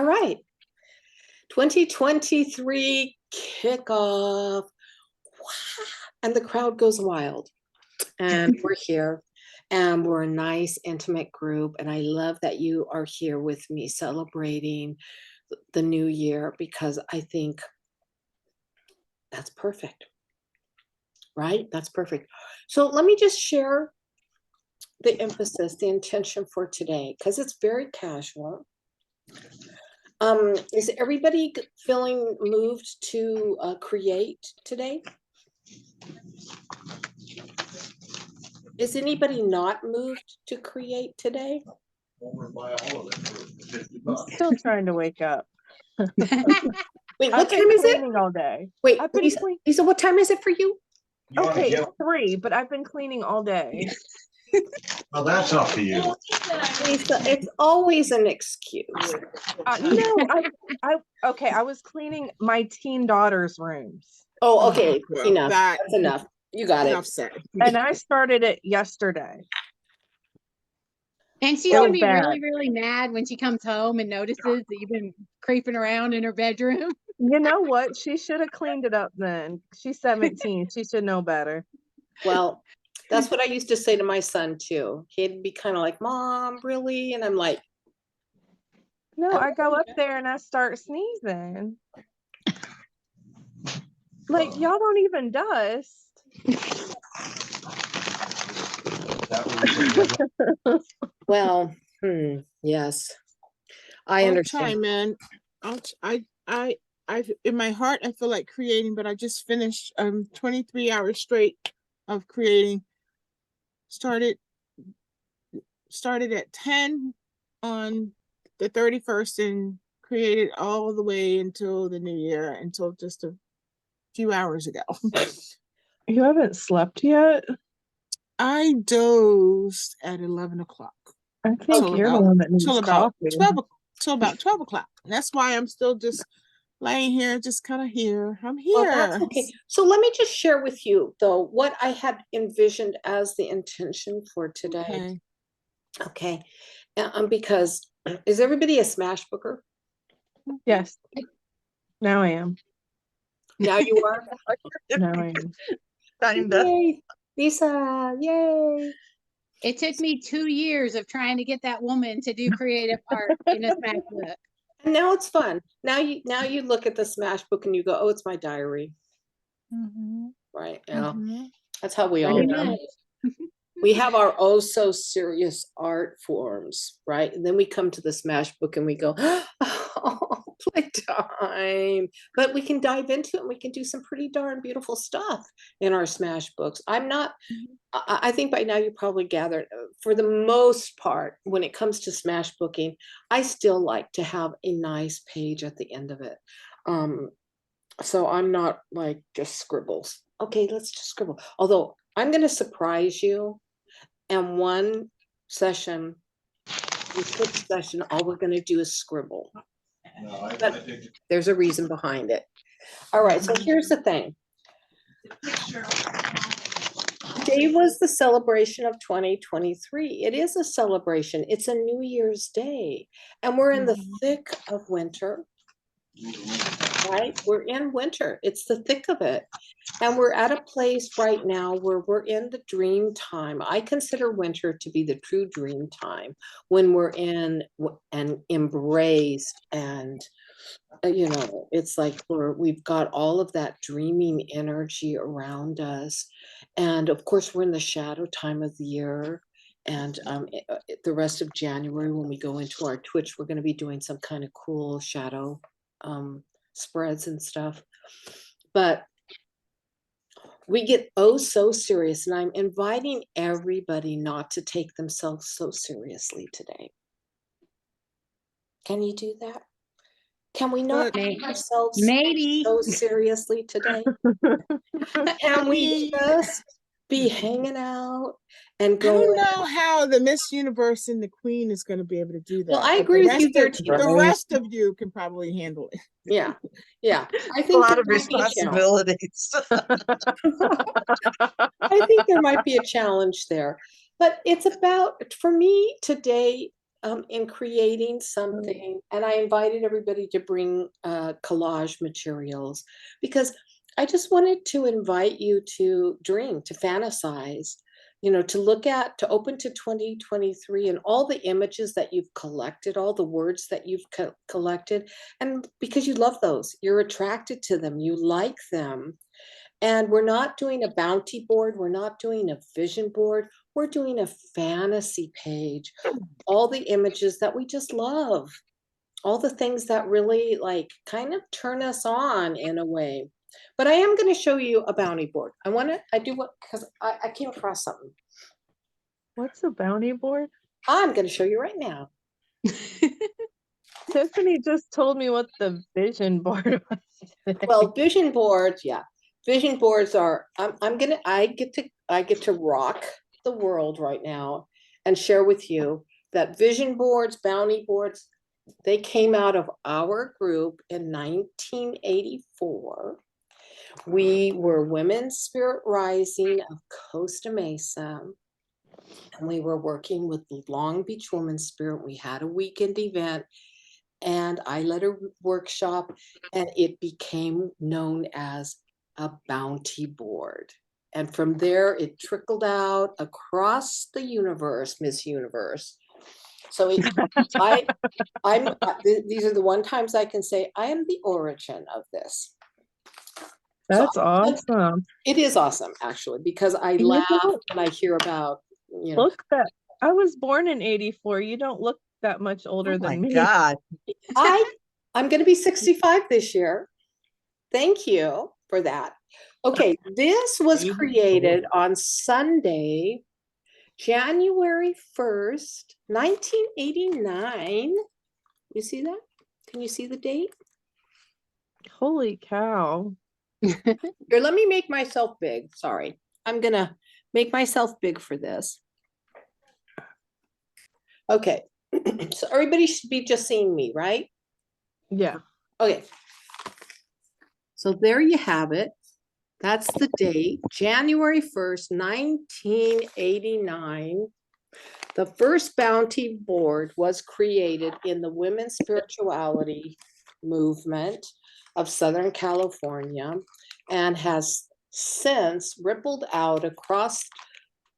All right. 2023 kickoff. And the crowd goes wild. And we're here. And we're a nice, intimate group. And I love that you are here with me celebrating the new year, because I think that's perfect. Right? That's perfect. So let me just share the emphasis, the intention for today, because it's very casual. Is everybody feeling moved to create today? Is anybody not moved to create today? I'm still trying to wake up. Wait, what time is it? Cleaning all day. Wait, Lisa, what time is it for you? Okay, it's 3, but I've been cleaning all day. Well, that's up to you. Lisa, it's always an excuse. No, I was cleaning my teen daughter's rooms. Oh, okay, enough. That's enough. You got it. And I started it yesterday. And she's gonna be really, really mad when she comes home and notices that you've been creeping around in her bedroom. You know what? She should have cleaned it up then. She's 17. She should know better. Well, that's what I used to say to my son too. He'd be kind of like, "Mom, really?" And I'm like, no, I go up there and I start sneezing. Like, y'all don't even dust. Well, yes, I understand. I'll chime in. I in my heart, I feel like creating, but I just finished 23 hours straight of creating. Started at 10 on the 31st and created all the way until the new year, until just a few hours ago. You haven't slept yet? I dozed at 11 o'clock. I think you're the one that needs coffee. Till about 12 o'clock. That's why I'm still just laying here, just kind of here. I'm here. Well, that's okay. So let me just share with you, though, what I had envisioned as the intention for today. Okay. Because is everybody a smash booker? Yes. Now I am. Now you are? Now I am. Yay. Lisa, yay. It took me 2 years of trying to get that woman to do creative art in a smash book. And now it's fun. Now you look at the smash book and you go, "Oh, it's my diary." Right. Yeah. That's how we all do. We have our oh so serious art forms, right? And then we come to the smash book and we go, "Oh, playtime." But we can dive into it and we can do some pretty darn beautiful stuff in our smash books. I think by now you probably gathered, for the most part, when it comes to smash booking, I still like to have a nice page at the end of it. So I'm not like just scribbles. Okay, let's just scribble. Although I'm going to surprise you. And one session, all we're going to do is scribble. But there's a reason behind it. All right, so here's the thing. Today was the celebration of 2023. It is a celebration. It's a New Year's Day. And we're in the thick of winter. Right? We're in winter. It's the thick of it. And we're at a place right now where we're in the dream time. I consider winter to be the true dream time, when we're in and embraced, and it's like we've got all of that dreaming energy around us. And of course, we're in the shadow time of the year. And the rest of January, when we go into our Twitch, we're going to be doing some kind of cool shadow spreads and stuff. But we get oh so serious, and I'm inviting everybody not to take themselves so seriously today. Can you do that? Can we not take ourselves so seriously today? And we just be hanging out and going. I don't know how the Miss Universe and the Queen is going to be able to do that. Well, I agree with you there too. The rest of you can probably handle it. Yeah. I think a lot of responsibilities. I think there might be a challenge there, but it's about, for me today, in creating something, and I invited everybody to bring collage materials because I just wanted to invite you to dream, to fantasize, to look at, to open to 2023 and all the images that you've collected, all the words that you've collected. And because you love those, you're attracted to them, you like them. And we're not doing a bounty board, we're not doing a vision board, we're doing a fantasy page. All the images that we just love, all the things that really like kind of turn us on in a way. But I am going to show you a bounty board. Because I came across something. What's a bounty board? I'm going to show you right now. Tiffany just told me what the vision board was today. Well, vision boards, yeah. Vision boards are, I get to rock the world right now and share with you that vision boards, bounty boards, they came out of our group in 1984. We were Women's Spirit Rising of Costa Mesa, and we were working with the Long Beach Women's Spirit. We had a weekend event, and I led a workshop, and it became known as a bounty board. And from there, it trickled out across the universe, Miss Universe. So these are the one times I can say I am the origin of this. That's awesome. It is awesome, actually, because I You laugh know, when I hear about, Look that I was born in 84. You don't look that much older Oh my than me. God. I'm going to be 65 this year. Thank you for that. Okay, this was created on Sunday, January 1st, 1989. You see that? Can you see the date? Holy cow. Here, let me make myself big. Sorry. I'm going to make myself big for this. Okay. So everybody should be just seeing me, right? Yeah. Okay. So there you have it. That's the date, January 1st, 1989. The first bounty board was created in the women's spirituality movement of Southern California and has since rippled out across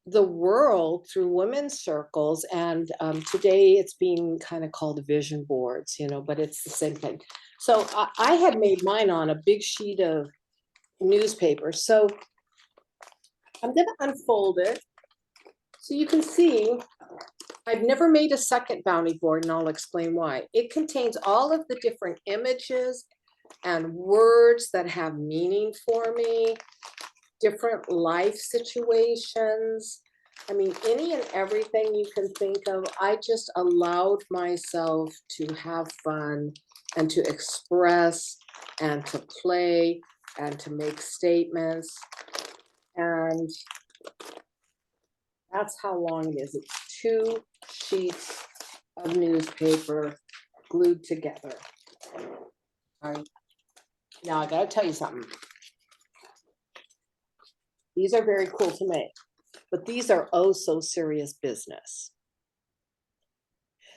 the world through women's circles. And today it's being kind of called vision boards, but it's the same thing. So I had made mine on a big sheet of newspaper. So I'm going to unfold it so you can see. I've never made a second bounty board, and I'll explain why. It contains all of the different images and words that have meaning for me, different life situations. I mean, any and everything you can think of. I just allowed myself to have fun and to express and to play and to make statements. And that's how long it is. It's 2 sheets of newspaper glued together. All right. Now I gotta tell you something. These are very cool to make, but these are oh so serious business.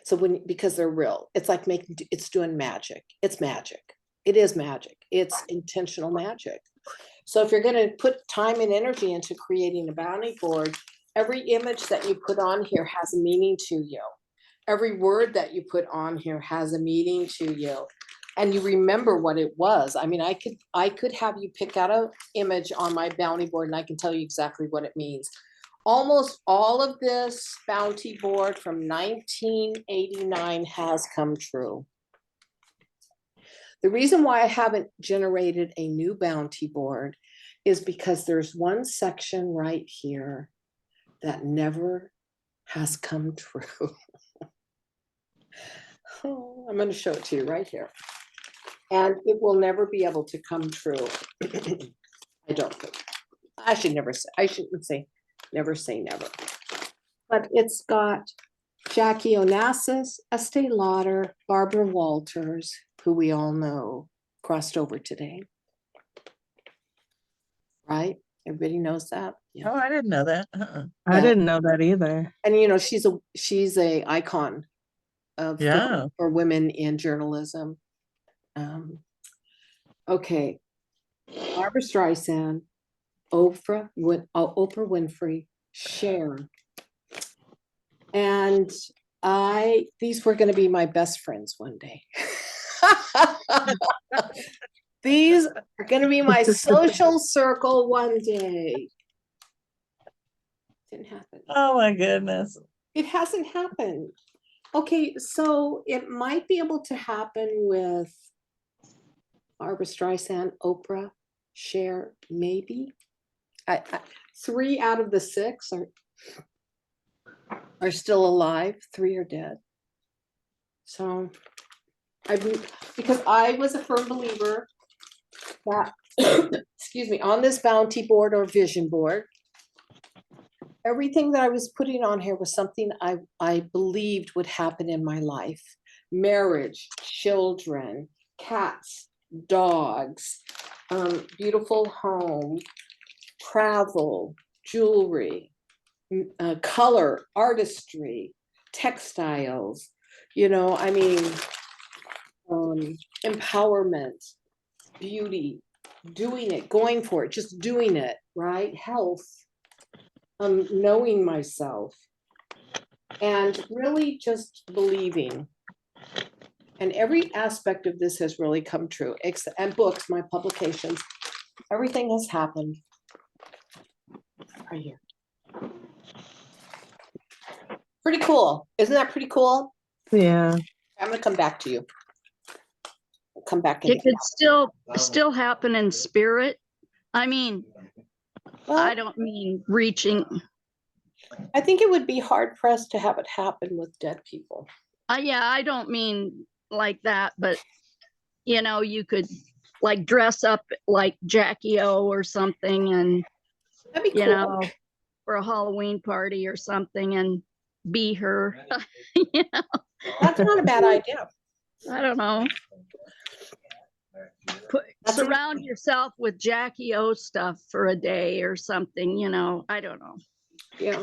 So because they're real, it's like it's doing magic. It's magic. It is magic. It's intentional magic. So if you're going to put time and energy into creating a bounty board, every image that you put on here has a meaning to you. Every word that you put on here has a meaning to you. And you remember what it was. I mean, I could have you pick out an image on my bounty board and I can tell you exactly what it means. Almost all of this bounty board from 1989 has come true. The reason why I haven't generated a new bounty board is because there's one section right here that never has come true. Oh, I'm going to show it to you right here. And it will never be able to come true. I don't think. I shouldn't say never say never. But it's got Jackie Onassis, Estee Lauder, Barbara Walters, who we all know crossed over today. Right? Everybody knows that. Oh, I didn't know that. I didn't know that either. And she's a icon Yeah. for women in journalism. Okay, Barbara Streisand, Oprah Winfrey, Cher, and these were going to be my best friends one day. These are going to be my social circle one day. Didn't happen. Oh my goodness. It hasn't happened. Okay, so it might be able to happen with Barbara Streisand, Oprah, Cher, maybe. 3 out of the 6 are still alive. 3 are dead. So because I was a firm believer that, excuse me, on this bounty board or vision board, everything that I was putting on here was something I believed would happen in my life. Marriage, children, cats, dogs, beautiful home, travel, jewelry, color, artistry, textiles, I mean, empowerment, beauty, doing it, going for it, just doing it, right? Health, knowing myself, and really just believing. And every aspect of this has really come true, and books, my publications, everything has happened right here. Pretty cool. Isn't that pretty cool? Yeah. I'm gonna come back to you. I'll come back It again. could still happen in spirit. I mean, Well, I don't mean reaching. I think it would be hard pressed to have it happen with dead people. Yeah, I don't mean like that, but you could like dress up like Jackie O or something, and That'd be cool. for a Halloween party or something, and be her. That's not a bad idea. I don't know. Surround yourself with Jackie O stuff for a day or something, I don't know. Yeah.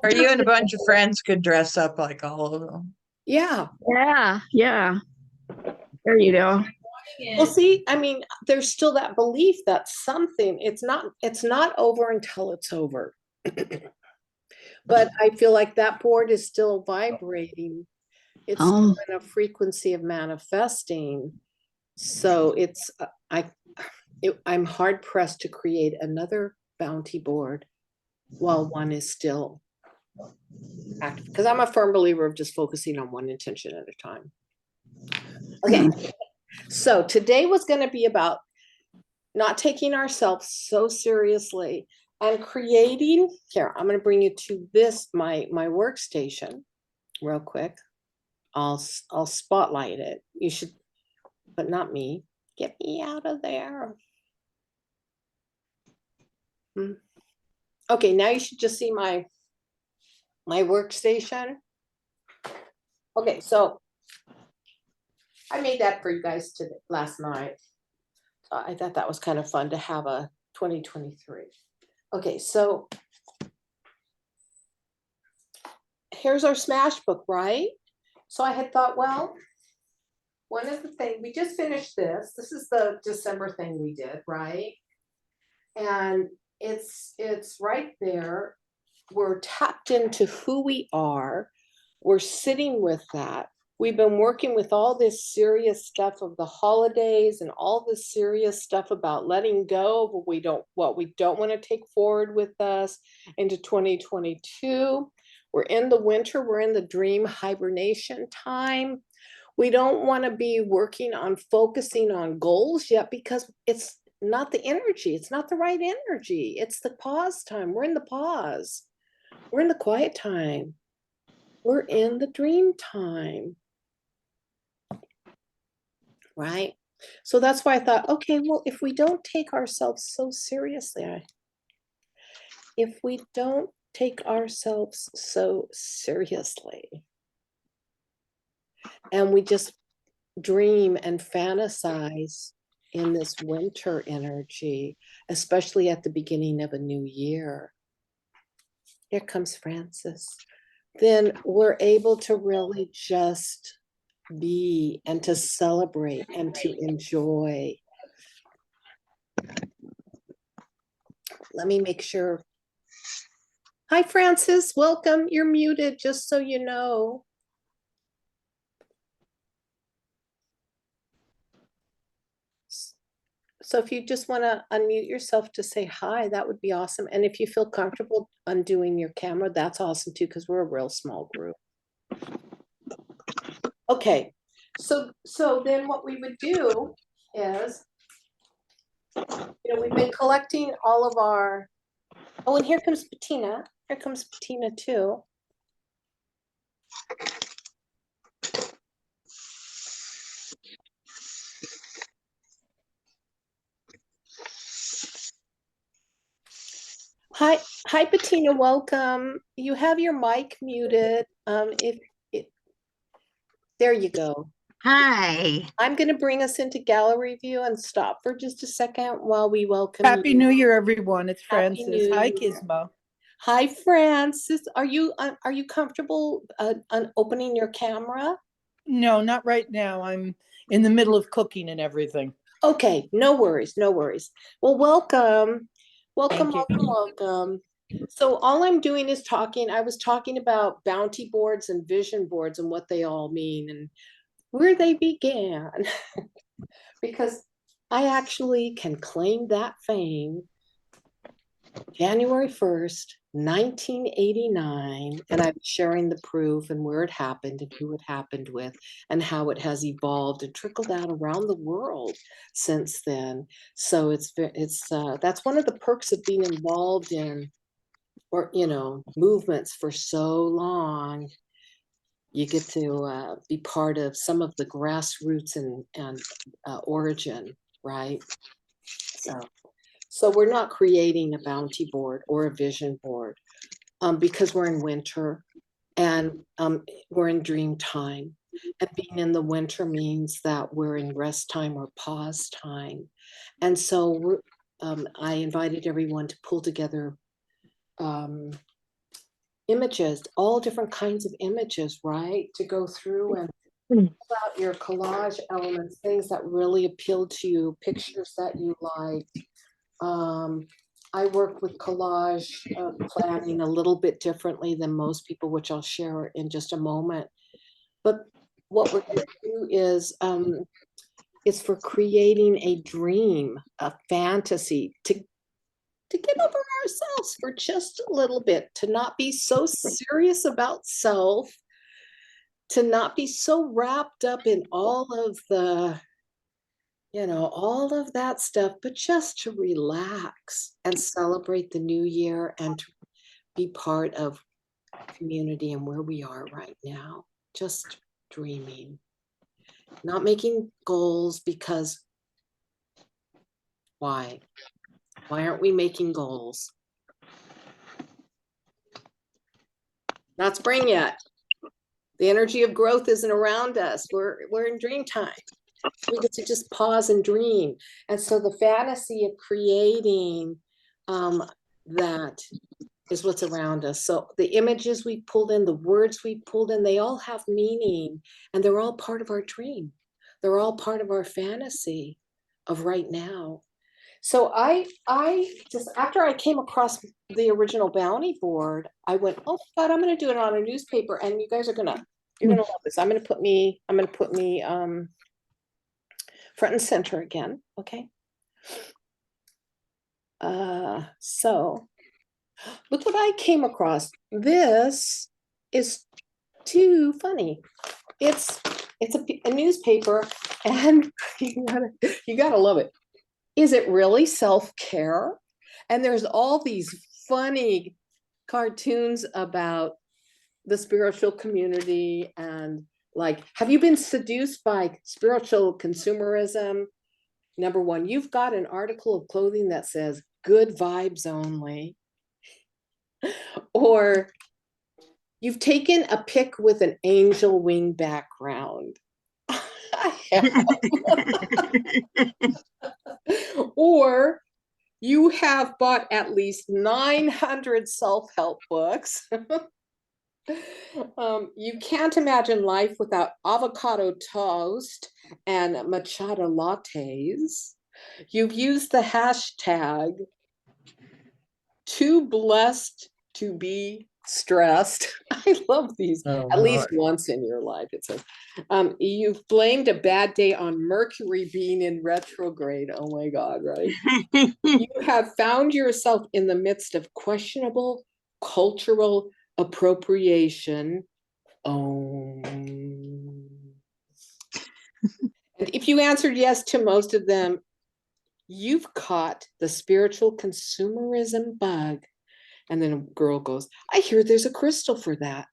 Or you and a bunch of friends could dress up like all of them. Yeah. Yeah. There you go. Well, see, I mean, there's still that belief that something, it's not over until it's over. But I feel like that board is still vibrating. It's still in a frequency of manifesting. So I'm hard pressed to create another bounty board while one is still active, because I'm a firm believer of just focusing on one intention at a time. Okay, so today was going to be about not taking ourselves so seriously and creating. Here, I'm going to bring you to my workstation real quick. I'll spotlight it. You should, but not me. Get me out of there. Okay, now you should just see my workstation. Okay, so I made that for you guys last night. I thought that was kind of fun to have a 2023. Okay, so here's our smash book, right? So I had thought, well, one of the things, we just finished this. This is the December thing we did, right? And it's right there. We're tapped into who we are. We're sitting with that. We've been working with all this serious stuff of the holidays and all this serious stuff about letting go of what we don't want to take forward with us into 2022. We're in the winter, we're in the dream hibernation time. We don't want to be working on focusing on goals yet, because it's not the energy. It's not the right energy. It's the pause time. We're in the pause. We're in the quiet time. We're in the dream time. Right? So that's why I thought, okay, well, if we don't take ourselves so seriously, and we just dream and fantasize in this winter energy, especially at the beginning of a new year. Here comes Francis. then we're able to really just be and to celebrate and to enjoy. Let me make sure. Hi, Francis. Welcome. You're muted, just so you know. So if you just want to unmute yourself to say hi, that would be awesome. And if you feel comfortable undoing your camera, that's awesome too, because we're a real small group. Okay, so then what we would do is, we've been collecting all of our, oh, and here comes Bettina. Here comes Bettina too. Hi, Bettina, welcome. You have your mic muted. There you go. Hi. I'm going to bring us into gallery view and stop for just a second while we welcome Happy you. New Year, everyone. It's Happy Francis. New Hi, Year. Kisma. Hi, Francis. Are you comfortable opening your camera? No, not right now. I'm in the middle of cooking and everything. Okay, no worries, no worries. Well, welcome. Welcome, Thank you. welcome. So all I'm doing is talking. I was talking about bounty boards and vision boards and what they all mean and where they began. Because I actually can claim that fame. January 1st, 1989, and I'm sharing the proof and where it happened and who it happened with and how it has evolved and trickled out around the world since then. So it's that's one of the perks of being involved in, or movements for so long. You get to be part of some of the grassroots and origin, right? So we're not creating a bounty board or a vision board because we're in winter and we're in dream time. And being in the winter means that we're in rest time or pause time. And so I invited everyone to pull together images, all different kinds of images, right? To go through and pull out your collage elements, things that really appeal to you, pictures that you like. I work with collage planning a little bit differently than most people, which I'll share in just a moment. But what we're going to do is for creating a dream, a fantasy, to get over ourselves for just a little bit, to not be so serious about self, to not be so wrapped up in all of the all of that stuff, but just to relax and celebrate the new year and to be part of community and where we are right now. Just dreaming, not making goals, because why? Why aren't we making goals? Not spring yet. The energy of growth isn't around us. We're in dream time. We get to just pause and dream. And so the fantasy of creating that is what's around us. So the images we pulled in, the words we pulled in, they all have meaning, and they're all part of our dream. They're all part of our fantasy of right now. So I just, after I came across the original bounty board, I went, oh my God, I'm going to do it on a newspaper, and you guys are you're gonna love this. I'm gonna put me front and center again. Okay. So look what I came across. This is too funny. It's a newspaper, and you gotta love it. Is it really self-care? And there's all these funny cartoons about the spiritual community, and like, have you been seduced by spiritual consumerism? Number one, you've got an article of clothing that says good vibes only. Or you've taken a pic with an angel wing background. Or you have bought at least 900 self-help books. You can't imagine life without avocado toast and matcha lattes. You've used the hashtag too blessed to be stressed. I love these. Oh, At least Lord. once in your life, it says. You've blamed a bad day on Mercury being in retrograde. Oh my God, right? You have found yourself in the midst of questionable cultural appropriation. And if you answered yes to most of them, you've caught the spiritual consumerism bug. And then a girl goes, I hear there's a crystal for that.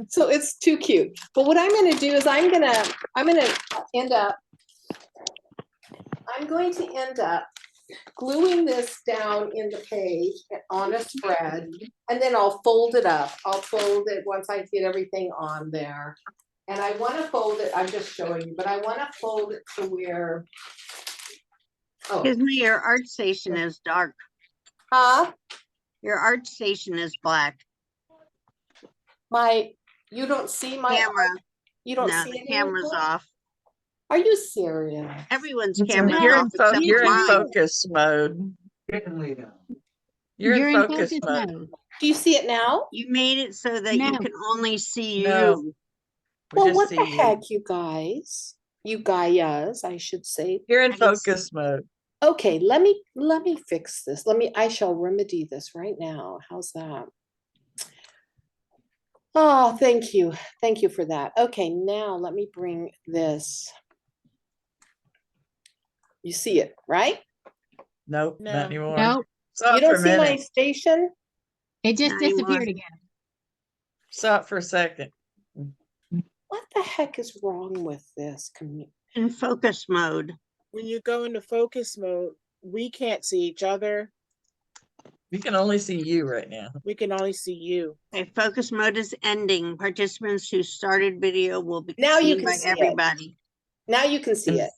So it's too cute. But what I'm going to do is I'm going to end up gluing this down in the page on a spread, and then I'll fold it up. I'll fold it once I get everything on there. And I want to fold it, I'm just showing you, but I want to fold it to where, Excuse me, your art station is dark. huh? Your art station is black. You don't see my Camera. You don't No, see the it camera's anymore? off. Are you serious? Everyone's It's camera's you're off in except you're in mine. focus mode. You're in focus mode. Do you see it now? You made it so that you No. can only see No. you. We Well, just what see the you. heck, you guys? You Gaias, I should say. You're in I can see- focus mode. Okay, let me fix this. I shall remedy this right now. How's that? Oh, thank you. Thank you for that. Okay, now let me bring this. You see it, right? Nope, No. not anymore. No, Saw You it for don't a see my minute. station? it just Not anymore. disappeared again. Saw it for a second. What the heck is wrong with this? In focus mode. When you go into focus mode, we can't see each other. We can only see you right now. We can only see you. Okay, focus mode is ending. Participants who started video will be Now you seen can by see it. everybody. Now you can see it.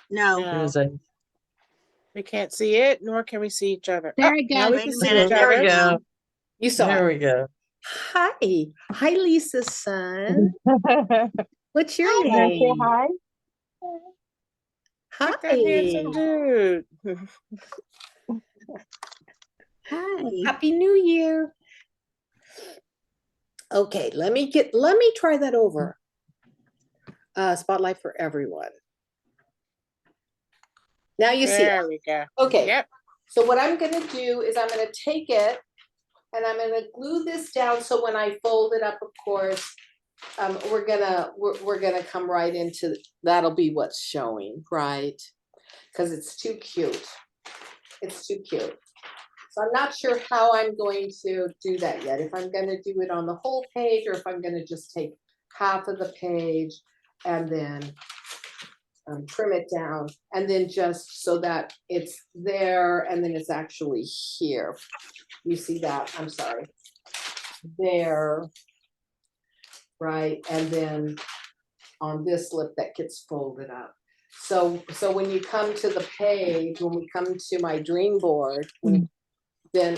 No. It No, was a- we can't see it, nor can we see each other. There Oh, it now goes. we Wait can a see minute, each There we other. go. You saw There it. we go. Hi. Hi, Lisa's son. What's your Hi. name? Hi. Hi. Look at that handsome dude. Hi. Happy New Year. Okay, let me try that over. Spotlight for everyone. Now you see it. There we go. Okay. Yep. So what I'm gonna do is I'm gonna take it and I'm gonna glue this down so when I fold it up, of course, we're gonna come right into, that'll be what's showing, right? Because it's too cute. It's too cute. So I'm not sure how I'm going to do that yet. If I'm gonna do it on the whole page or if I'm gonna just take half of the page and then trim it down, and then just so that it's there and then it's actually here. You see that? I'm sorry. There, right? And then on this lip that gets folded up. So when you come to the page, when we come to my dream board, then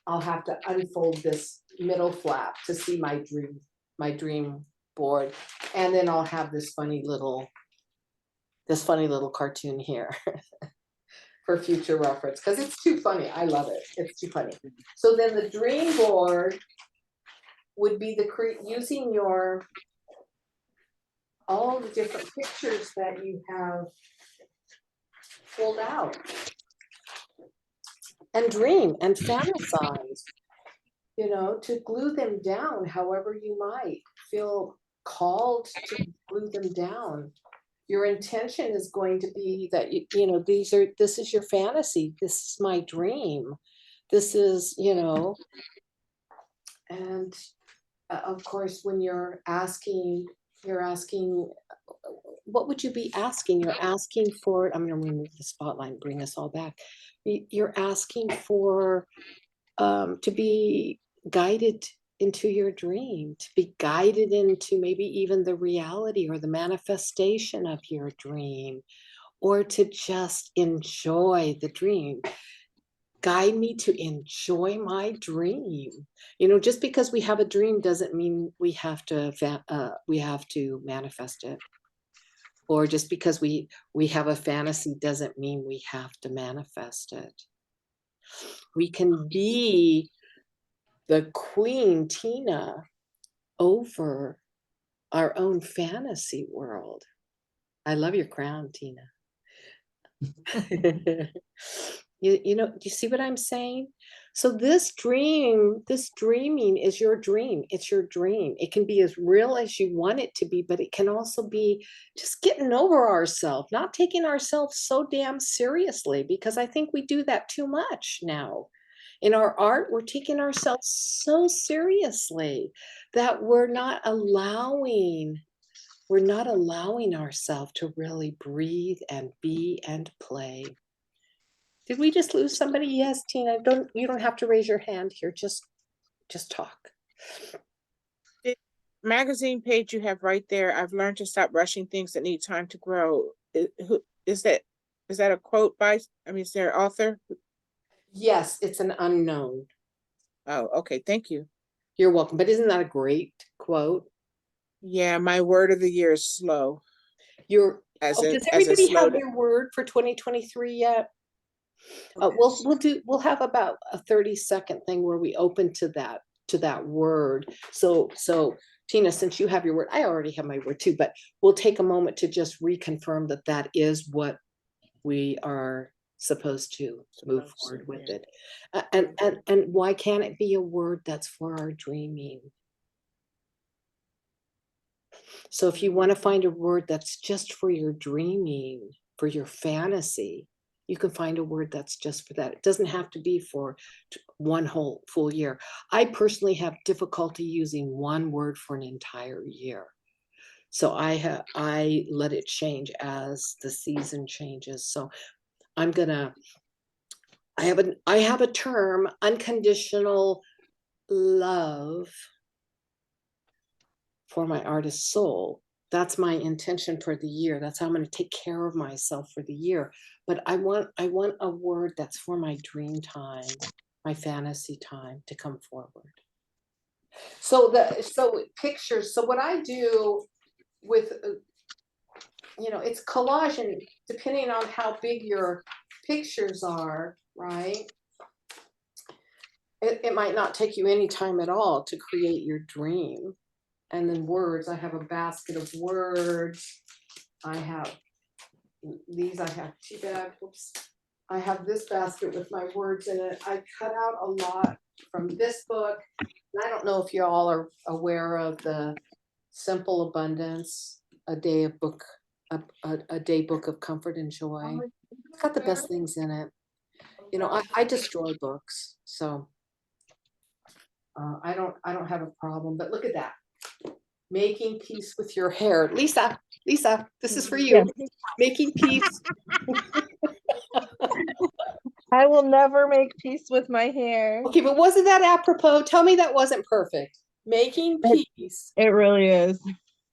I'll have to unfold this middle flap to see my dream board, and then I'll have this funny little cartoon here for future reference, because it's too funny. I love it. It's too funny. So then the dream board would be using all the different pictures that you have pulled out and dream and fantasize, to glue them down however you might feel called to glue them down. Your intention is going to be that this is your fantasy, this is my dream, this is, and of course when you're asking, what would you be asking? You're asking for, I'm going to remove the spotlight and bring us all back. You're asking for to be guided into your dream, to be guided into maybe even the reality or the manifestation of your dream, or to just enjoy the dream. guide me to enjoy my dream. You know, just because we have a dream doesn't mean we have to manifest it. Or just because we have a fantasy doesn't mean we have to manifest it. We can be the Queen Tina over our own fantasy world. I love your crown, Tina. You know, do you see what I'm saying? So this dreaming is your dream. It's your dream. It can be as real as you want it to be, but it can also be just getting over ourselves, not taking ourselves so damn seriously, because I think we do that too much now. In our art, we're taking ourselves so seriously that we're not allowing ourselves to really breathe and be and play. Did we just lose somebody? Yes, Tina. You don't have to raise your hand here. Just talk. The magazine page you have right there, I've learned to stop rushing things that need time to grow. Is that a quote by, I mean, is there an author? Yes, it's an unknown. Oh, okay. Thank you. You're welcome. But isn't that a great quote? Yeah, my word of the year is slow. Does as in everybody slow have down. their word for 2023 yet? We'll have about a 30-second thing where we open to that word. So Tina, since you have your word, I already have my word too, but we'll take a moment to just reconfirm that is what we are supposed to move forward with it. And why can't it be a word that's for our dreaming? So if you want to find a word that's just for your dreaming, for your fantasy, you can find a word that's just for that. It doesn't have to be for one whole full year. I personally have difficulty using one word for an entire year. So I let it change as the season changes. So I have a term, unconditional love for my artist soul. That's my intention for the year. That's how I'm going to take care of myself for the year. But I want a word that's for my dream time, my fantasy time to come forward. So pictures. So what I do with, it's collage, and depending on how big your pictures are, right? It might not take you any time at all to create your dream. And then words, I have a basket of words. I have tea bag, oops. I have this basket with my words in it. I cut out a lot from this book. And I don't know if you all are aware of the Simple Abundance, a day book of comfort and joy. It's got the best things in it. I destroy books, so I don't have a problem. But look at that. Making peace with your hair. Lisa, this is for you. Yes. Making peace. I will never make peace with my hair. Okay, but wasn't that apropos? Tell me that wasn't perfect. Making peace. It really is.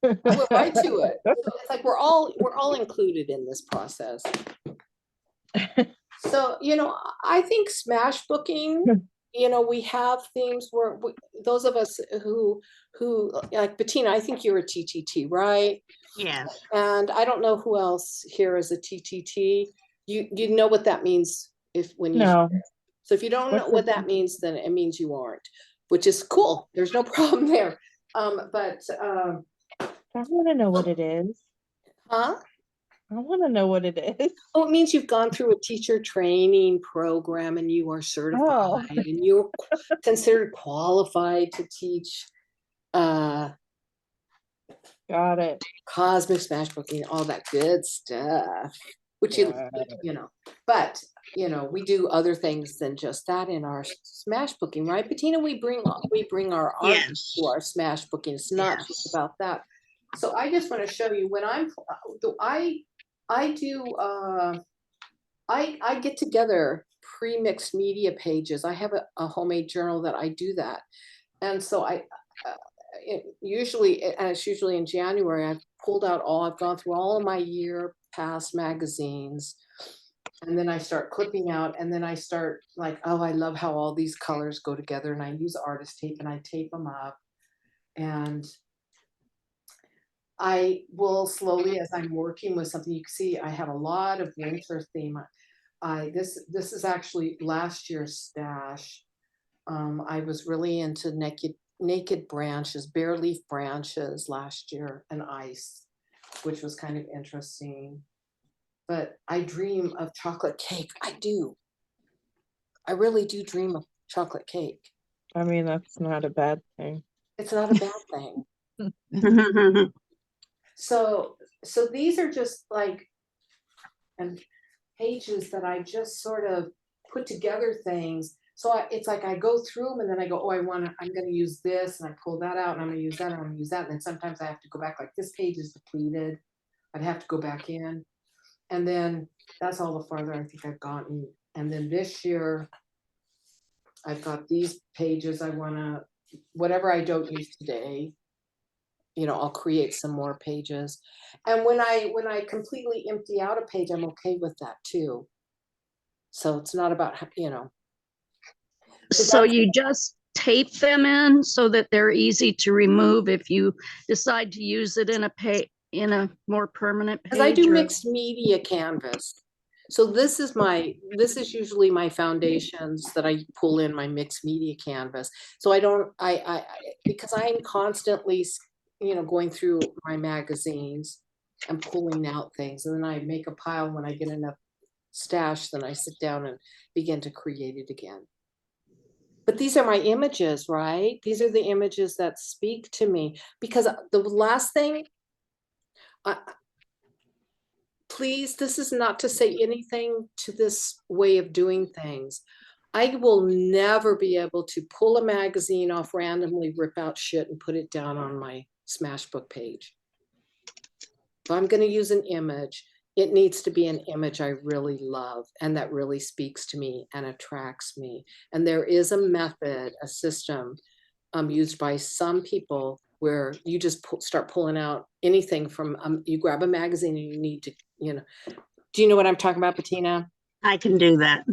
I went right to it. It's like we're all included in this process. So, I think smash booking, we have themes where those of us who like Bettina, I think you're a TTT, right? Yes. And I don't know who else here is a TTT. You know what that means when you No. So if you don't know what that means, then it means you aren't, which is cool. There's no problem there. But I want to know what it is. huh? I want to know what it is. Oh, it means you've gone through a teacher training program and you are certified and you're considered qualified to teach Got it. cosmic smash booking, all that good stuff, which but we do other things than just that in our smash booking, right, Bettina? We bring our art Yes. to our smash booking. It's not just about that. So I just want to show you when I get together pre-mixed media pages. I have a homemade journal that I do that. And so it's usually in January, I've gone through all of my year past magazines. And then I start clipping out, and then I start like, oh, I love how all these colors go together, and I use artist tape and I tape them up. And I will slowly, as I'm working with something, you can see I have a lot of winter theme. This is actually last year's stash. I was really into naked branches, bare leaf branches last year, and ice, which was kind of interesting. But I dream of chocolate cake. I do. I really do dream of chocolate cake. I mean, that's not a bad thing. It's not a bad thing. So these are just like and pages that I just sort of put together things. So it's like I go through them and then I go, oh, I'm going to use this, and I pull that out, and I'm going to use that, and I'm going to use that. And then sometimes I have to go back, like this page is depleted. I'd have to go back in. And then that's all the farther I think I've gotten. And then this year, I've got these pages I want to, whatever I don't use today, I'll create some more pages. And when I completely empty out a page, I'm okay with that too. So it's not about, So you just tape them in so that they're easy to remove if you decide to use it in a more permanent page? because I do or- mixed media canvas. So this is usually my foundations that I pull in my mixed media canvas. So because I'm constantly, going through my magazines and pulling out things, and then I make a pile. When I get enough stash, then I sit down and begin to create it again. But these are my images, right? These are the images that speak to me. Because the last thing, please, this is not to say anything to this way of doing things. I will never be able to pull a magazine off randomly, rip out shit, and put it down on my Smashbook page. If I'm going to use an image, it needs to be an image I really love and that really speaks to me and attracts me. And there is a method, a system used by some people where you just start pulling out anything from, you grab a magazine and you need to, do you know what I'm talking about, Bettina? I can do that.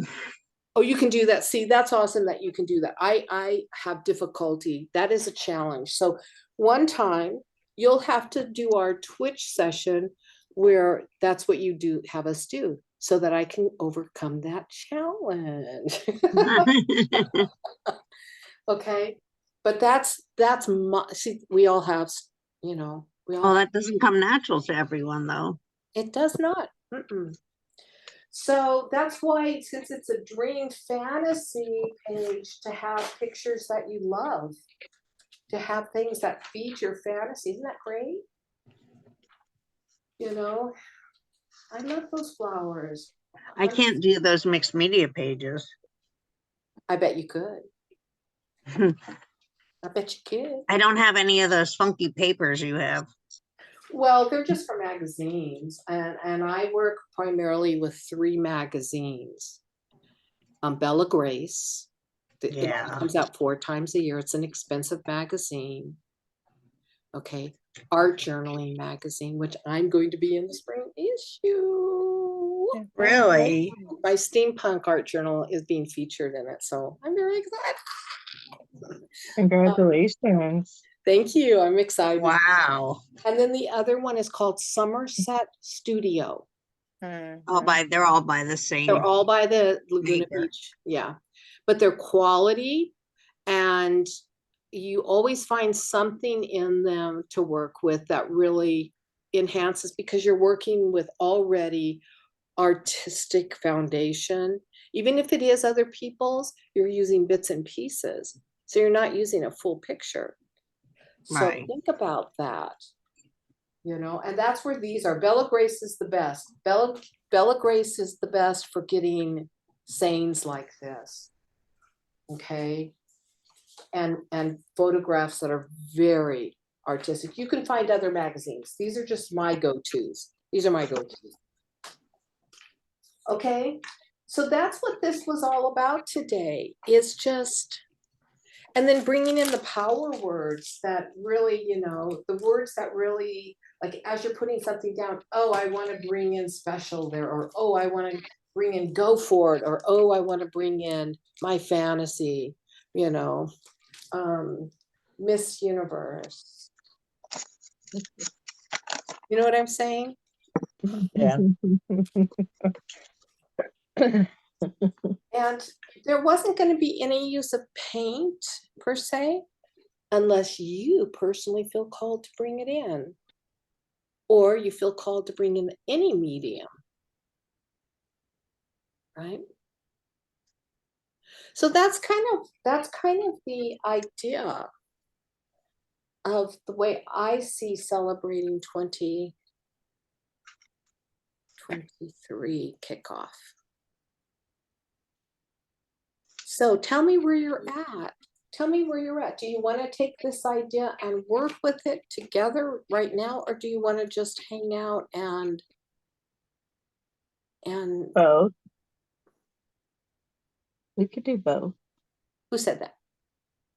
Oh, you can do that. See, that's awesome that you can do that. I have difficulty. That is a challenge. So one time you'll have to do our Twitch session where that's what you do, have us do, so that I can overcome that challenge. Okay. But that's see, we all have, we all, Well, that doesn't come natural to everyone, though. it does not. So that's why, since it's a dream fantasy page, to have pictures that you love, to have things that feed your fantasy. Isn't that great? I love those flowers. I can't do those mixed media pages. I bet you could. I bet you could. I don't have any of those funky papers you have. Well, they're just for magazines, and I work primarily with 3 magazines. Bella Grace. It Yeah. comes out 4 times a year. It's an expensive magazine. Okay. Art Journaling magazine, which I'm going to be in the spring issue. Really? My steampunk art journal is being featured in it, so I'm very excited. Congratulations. Thank you. I'm excited. Wow. And then the other one is called Somerset Studio. They're all by the same. They're all by the Laguna maker. Beach. Yeah. But they're quality, and you always find something in them to work with that really enhances, because you're working with already artistic foundation. Even if it is other people's, you're using bits and pieces. So you're not using a full picture. So Right. think about that, and that's where these are. Bella Grace is the best. Bella Grace is the best for getting sayings like this. Okay. And photographs that are very artistic. You can find other magazines. These are just my go-tos. These are my go-tos. Okay. So that's what this was all about today, is just, and then bringing in the power words that really, the words that really, like as you're putting something down, oh, I want to bring in special there, or oh, I want to bring in Go For It, or, oh, I want to bring in my fantasy, you know, Miss Universe. You know what I'm saying? Yeah. And there wasn't going to be any use of paint per se, unless you personally feel called to bring it in, or you feel called to bring in any medium, right? So that's kind of the idea of the way I see celebrating 2023 kickoff. So tell me where you're at. Tell me where you're at. Do you want to take this idea and work with it together right now, or do you want to just hang out and Both. We could do both. who said that?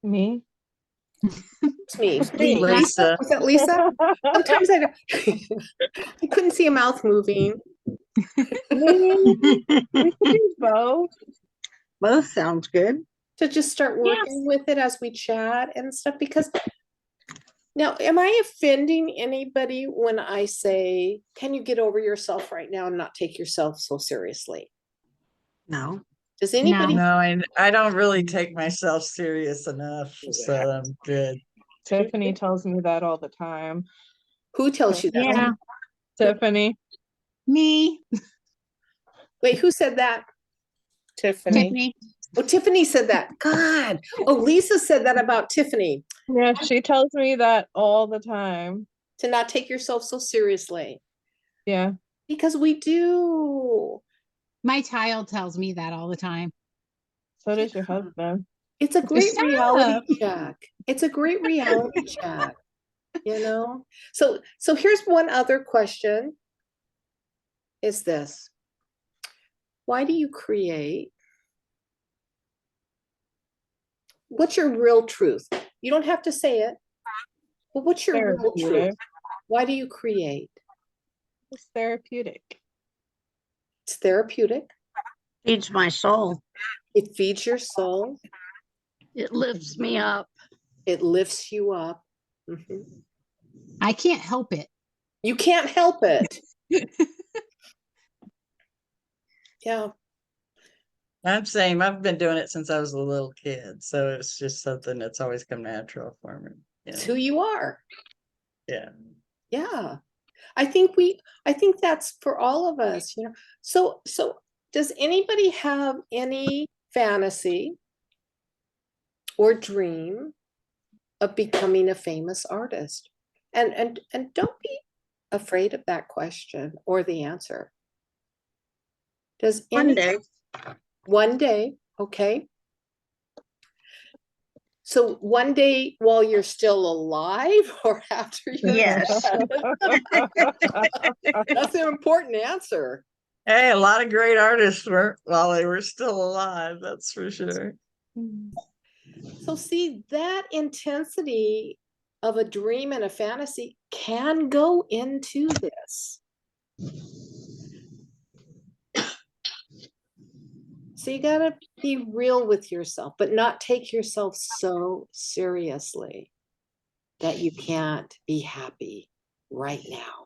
Me. It's me. Me, Lisa. Was that Lisa? Sometimes I don't. I couldn't see a mouth moving. We could do both. Both sounds good. To just start working with it as we chat and stuff, because now, am I offending anybody when I say, can you get over yourself right now and not take yourself so seriously? No. Does anybody? No, I don't really take myself serious enough, so I'm good. Tiffany tells me that all the time. Who tells you that? Yeah, Tiffany. me, Wait, who said that? Tiffany. Tiffany. Oh, Tiffany said that. God. Oh, Lisa said that about Tiffany, Yeah, she tells me that all the time. to not take yourself so seriously. Yeah. Because we do. My child tells me that all the time. So does your husband. It's a great Stop. reality check. It's a great reality check, you know? So here's one other question. Is this: why do you create? What's your real truth? You don't have to say it, but what's your real truth? Therapeutic. Why do you create? It's therapeutic. It's therapeutic. Feeds my soul. It feeds your soul. It lifts me up. It lifts you up. Mhm. I can't help it. You can't help it. Yeah. I'm saying I've been doing it since I was a little kid, so it's just something that's always come natural for me. It's who you are. Yeah. Yeah. I think that's for all of us, you know. So does anybody have any fantasy or dream of becoming a famous artist? And don't be afraid of that question or the answer. Does One any day. one day, okay? So one day while you're still alive, or after you're Yes. dead? That's an important answer. Hey, a lot of great artists were while they were still alive, that's for sure. So see, that intensity of a dream and a fantasy can go into this. So you gotta be real with yourself, but not take yourself so seriously that you can't be happy right now.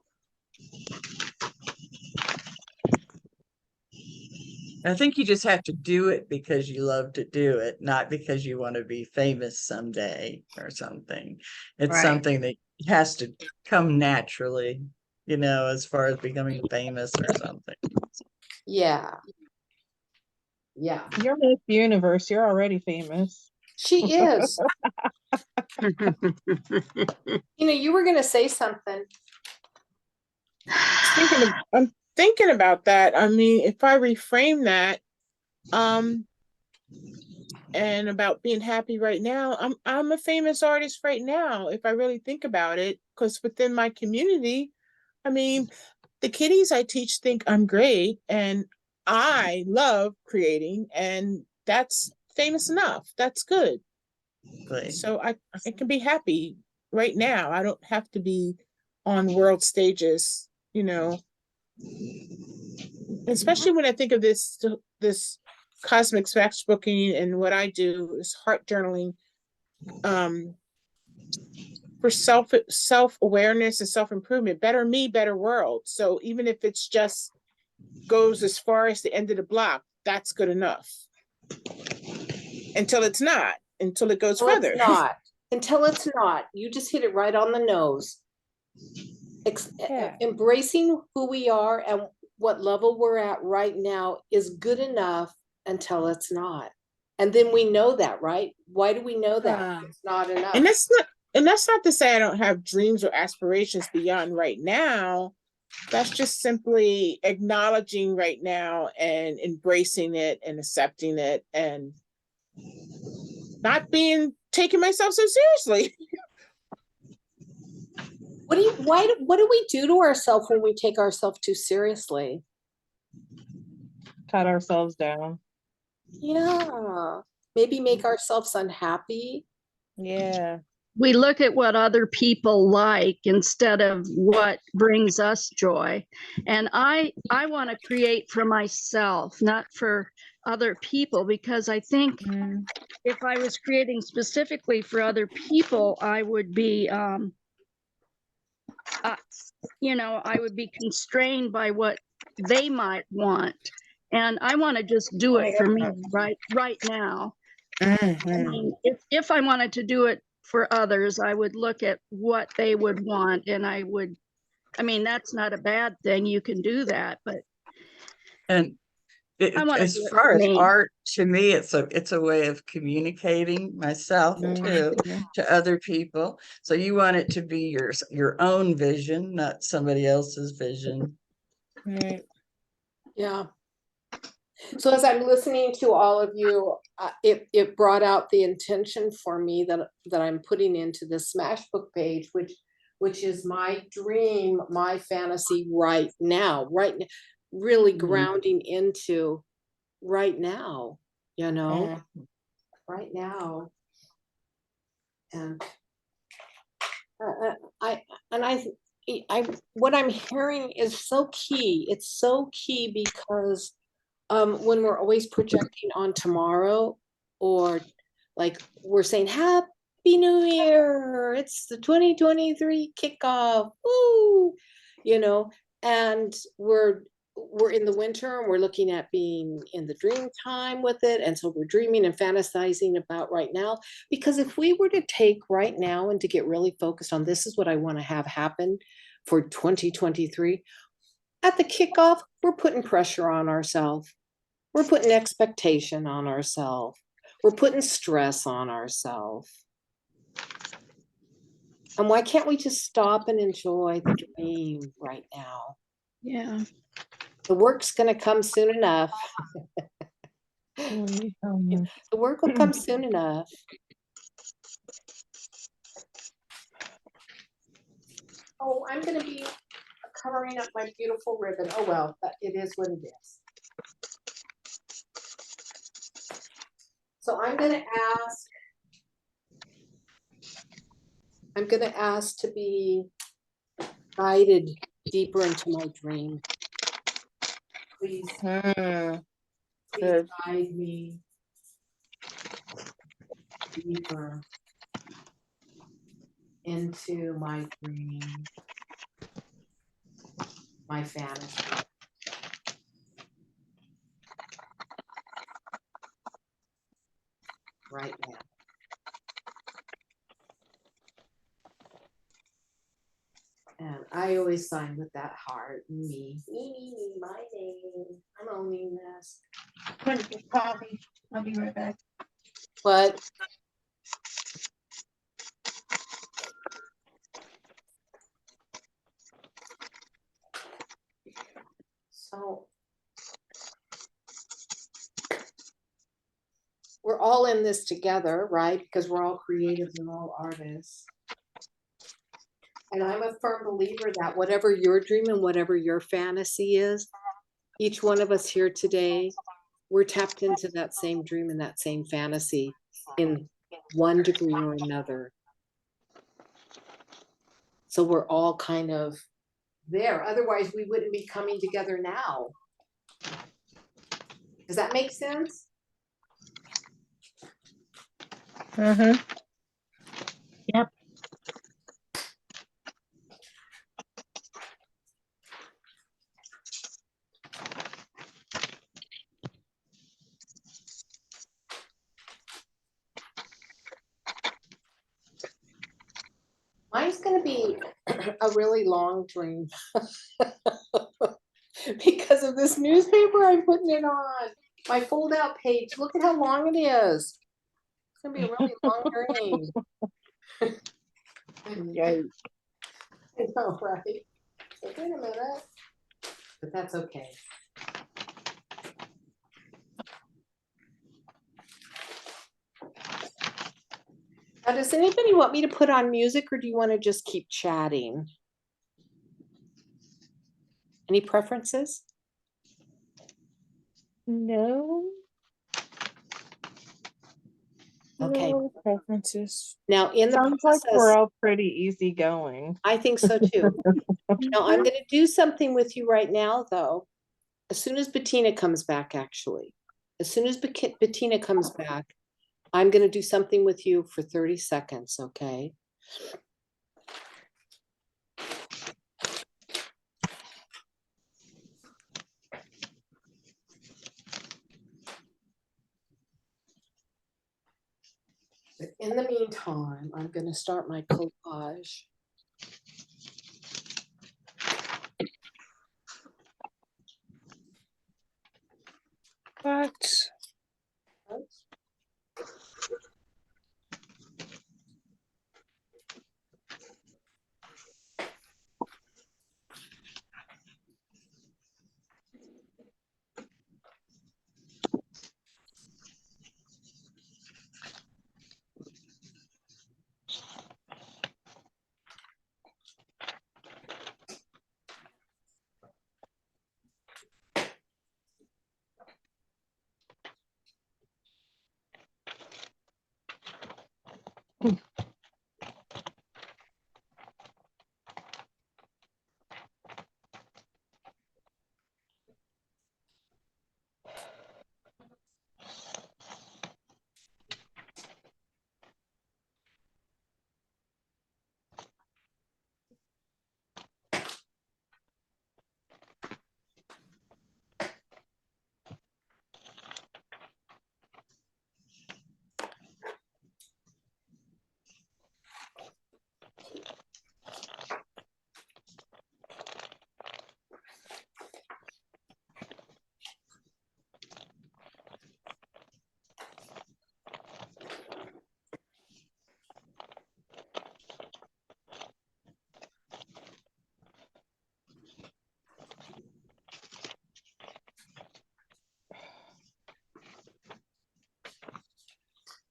I think you just have to do it because you love to do it, not because you want to be famous someday or something. It's Right. something that has to come naturally, you know, as far as becoming famous or something. Yeah. Yeah. You're Miss Universe. You're already famous. She is. You know, you were gonna say something. I'm thinking about that. I mean, if I reframe that, and about being happy right now, I'm a famous artist right now, if I really think about it, because within my community, I mean, the kiddies I teach think I'm great, and I love creating, and that's famous enough. That's good. Like, So I can be happy right now. I don't have to be on world stages, you know. especially when I think of this cosmic sketchbooking, and what I do is heart journaling, for self-awareness and self-improvement, better me, better world. So even if it's just goes as far as the end of the block, that's good enough. Until it's not, until it goes Well, further. it's not. Until it's not. You just hit it right on the nose. Yeah. Embracing who we are and what level we're at right now is good enough until it's not. And then we know that, right? Why do we know that? It's not enough. And that's not to say I don't have dreams or aspirations beyond right now. That's just simply acknowledging right now and embracing it and accepting it and not taking myself so seriously. What do we do to ourselves when we take ourselves too seriously? Cut ourselves down. Yeah. Maybe make ourselves unhappy. Yeah. We look at what other people like instead of what brings us joy. And I want to create for myself, not for other people, because I think if I was creating specifically for other people, I would be, I would be constrained by what they might want. And I want to just do it for me right now. I mean, if I wanted to do it for others, I would look at what they would want, and that's not a bad thing. You can do that, but And I want to as do it far for as me. art, to me, it's a way of communicating myself too to other people. So you want it to be your own vision, not somebody else's vision. Right. Yeah. So as I'm listening to all of you, it brought out the intention for me that I'm putting into the Smashbook page, which is my dream, my fantasy right now, really grounding into right now, right now. And what I'm hearing is so key. It's so key because when we're always projecting on tomorrow, or like we're saying happy new year, it's the 2023 kickoff, woo, and we're in the winter and we're looking at being in the dream time with it, and so we're dreaming and fantasizing about right now. Because if we were to take right now and to get really focused on this is what I want to have happen for 2023, at the kickoff we're putting pressure on ourselves. We're putting expectation on ourselves. We're putting stress on ourselves. And why can't we just stop and enjoy the dream right now? Yeah. The work's going to come soon enough. The work will come soon enough. Oh, I'm going to be covering up my beautiful ribbon. Oh, well, it is what it is. So I'm going to ask to be guided deeper into my dream. Please guide me deeper into my dream, my fantasy. Right now. And I always sign with that heart. Me, my name. I'm owning this. Coffee. I'll be right back. But so we're all in this together, right? Because we're all creatives and all artists. And I'm a firm believer that whatever your dream and whatever your fantasy is, each one of us here today, we're tapped into that same dream and that same fantasy in one degree or another. So we're all kind of there. Otherwise, we wouldn't be coming together now. Does that make sense? Mm-hmm. Mine's gonna be a really long dream because of this newspaper I'm putting it on. My fold out page, look at how long it is. It's gonna be a really long dream. Yikes. I know, right? Wait a minute. But that's okay. Now, does anybody want me to put on music or do you want to just keep chatting? Any preferences? No. Okay. No preferences. Now, in the Sounds like we're process, all pretty easygoing. I think so too. Now, I'm going to do something with you right now, though. As soon as Bettina comes back, actually, as soon as Bettina comes back, I'm going to do something with you for 30 seconds, okay? But in the meantime, I'm going to start my collage. What?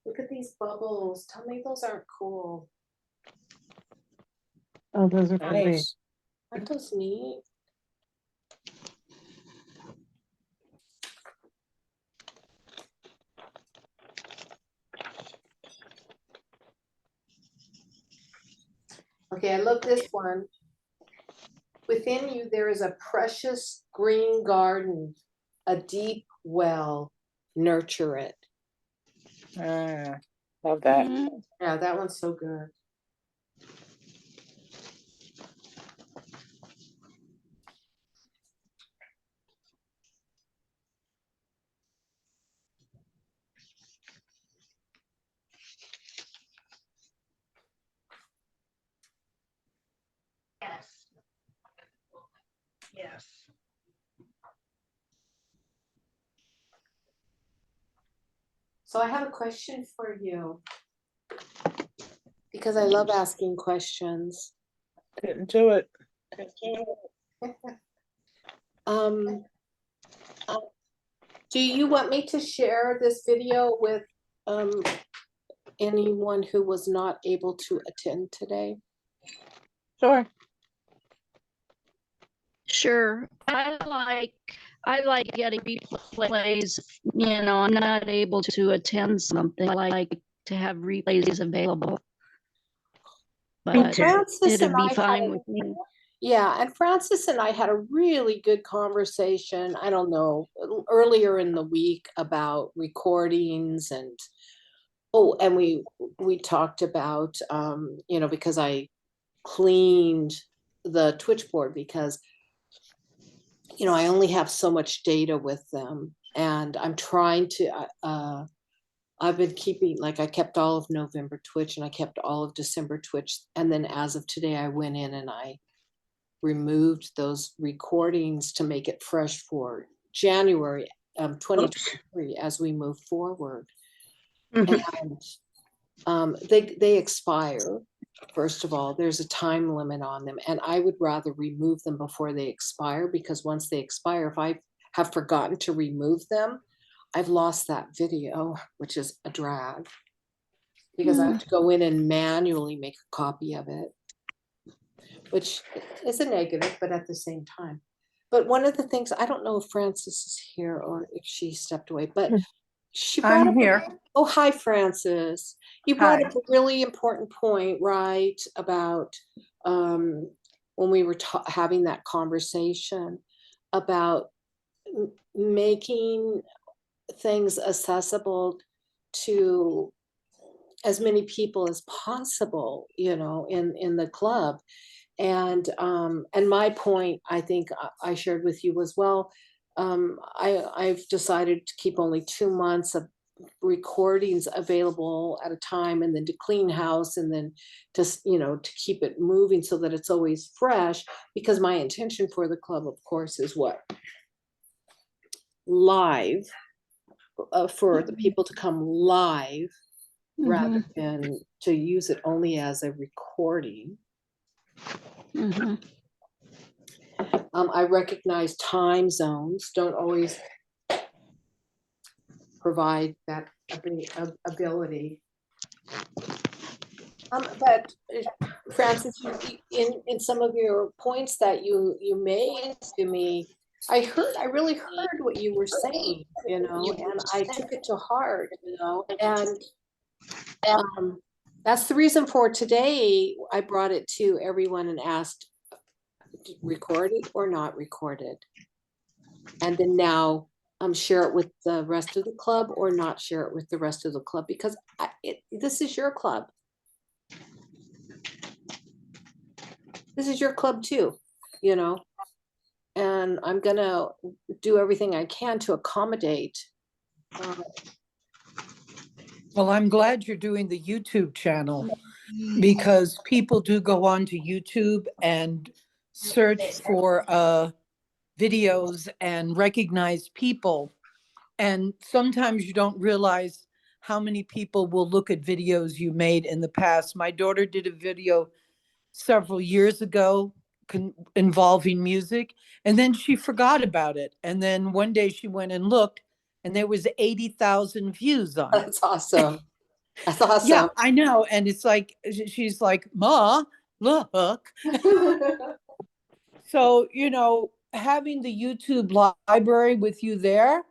Look at these bubbles. Tell me those aren't cool. Oh, those are pretty. Nice. Aren't those neat? Okay, I love this one. Within you, there is a precious green garden, a deep well. Nurture it. Love that. Mhm. Yeah, that one's so good. Yes. Yes. So I have a question for you because I love asking questions. Couldn't do it. Um, do you want me to share this video with anyone who was not able to attend today? Sure. Sure. I like getting replays. You know, I'm not able to attend something. I like to have replays available. But Francis it'd and be I fine had with me. Yeah, and Francis and I had a really good conversation, I don't know, earlier in the week about recordings and oh, and we talked about you know, because I cleaned the Twitch board because you know, I only have so much data with them and I'm trying to I've been keeping, like I kept all of November Twitch and I kept all of December Twitch. And then as of today, I went in and I removed those recordings to make it fresh for January Oops. 2023 as we move forward. Mhm. And they expire. First of all, there's a time limit on them, and I would rather remove them before they expire because once they expire, if I have forgotten to remove them, I've lost that video, which is a drag because I have to go in and manually make a copy of it, which is a negative, but at the same time. But one of the things, I don't know if Frances is here or if she stepped away, but she brought I'm up, here. oh, hi, Frances. You brought Hi. up a really important point, right? About when we were having that conversation about making things accessible to as many people as possible, you know, in the club. And my point, I think I shared with you as well. I've decided to keep only 2 months of recordings available at a time and then to clean house and then just, you know, to keep it moving so that it's always fresh, because my intention for the club, of course, is what? Live, for the people to come live rather than to use it only as a recording. I recognize time zones don't always provide that ability. But Francis, in some of your points that you made to me, I really heard what you were saying, you know, and I took it to heart, and that's the reason for today. I brought it to everyone and asked, recorded or not recorded, and then now share it with the rest of the club or not share it with the rest of the club, because this is your club. This is your club too, you know, and I'm gonna do everything I can to accommodate. Well, I'm glad you're doing the YouTube channel because people do go on to YouTube and search for videos and recognize people. And sometimes you don't realize how many people will look at videos you made in the past. My daughter did a video several years ago involving music, and then she forgot about it. And then one day she went and looked, and there was 80,000 views on it. That's awesome. That's Yeah, awesome. I know. And it's like, she's like, Ma, look. So, you know, having the YouTube library with you there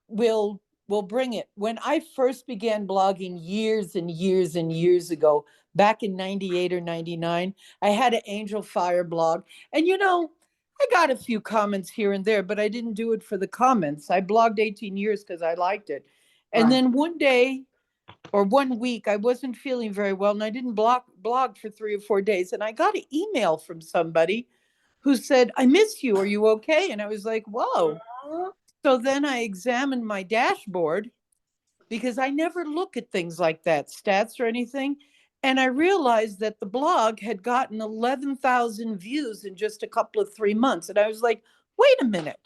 will bring it. When I first began blogging years and years and years ago, back in 98 or 99, I had an Angel Fire blog. And, you know, I got a few comments here and there, but I didn't do it for the comments. I blogged 18 years because I liked it. And Right. then one day or one week, I wasn't feeling very well and I didn't blog for 3 or 4 days. And I got an email from somebody who said, I miss you. Are you okay? And I was like, whoa. So then I examined my dashboard because I never look at things like that, stats or anything. And I realized that the blog had gotten 11,000 views in just a couple of 3 months. And I was like, wait a minute.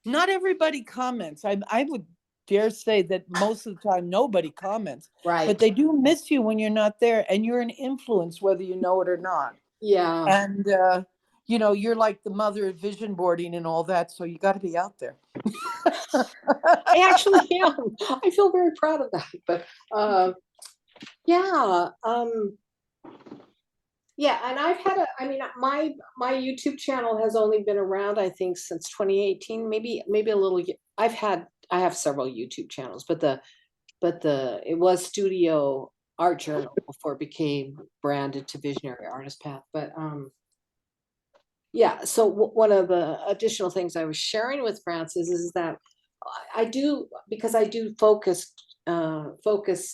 Not everybody comments. I would dare say that most of the time nobody comments, Right. but they do miss you when you're not there, and you're an influence whether you know it or not. Yeah. And you know, you're like the mother of vision boarding and all that, so you got to be out there. I actually am. I feel very proud of that. But yeah. Yeah, and I've had I mean, my YouTube channel has only been around, I think, since 2018, maybe a little. I have several YouTube channels, but it was Studio Art Journal before it became branded to Visionary Artist Path. But Yeah, so one of the additional things I was sharing with Francis is that I do, because I do focus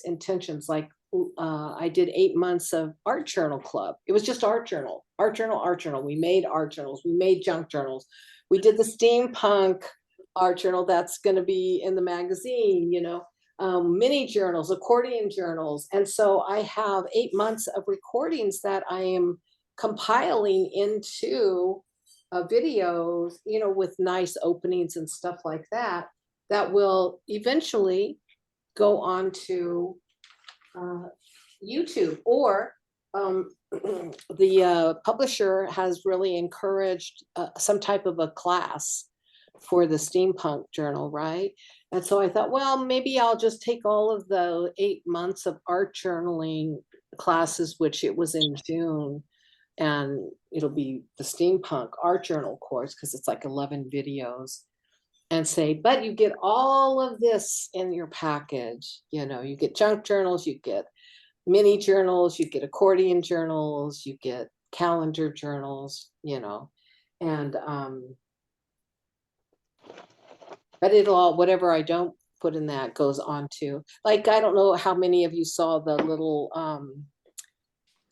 intentions, like I did 8 months of art journal club. It was just art journal, art journal, art journal. We made art journals, we made junk journals. We did the steampunk art journal that's going to be in the magazine, mini journals, accordion journals. And so I have 8 months of recordings that I am compiling into videos, with nice openings and stuff like that, that will eventually go on to YouTube. Or the publisher has really encouraged some type of a class for the steampunk journal, right? And so I thought, well, maybe I'll just take all of the 8 months of art journaling classes, which it was in June, and it'll be the steampunk art journal course, because it's like 11 videos, and say, but you get all of this in your package. You get junk journals, you get mini journals, you get accordion journals, you get calendar journals, and but it'll all, whatever I don't put in that goes on to, like, I don't know how many of you saw the little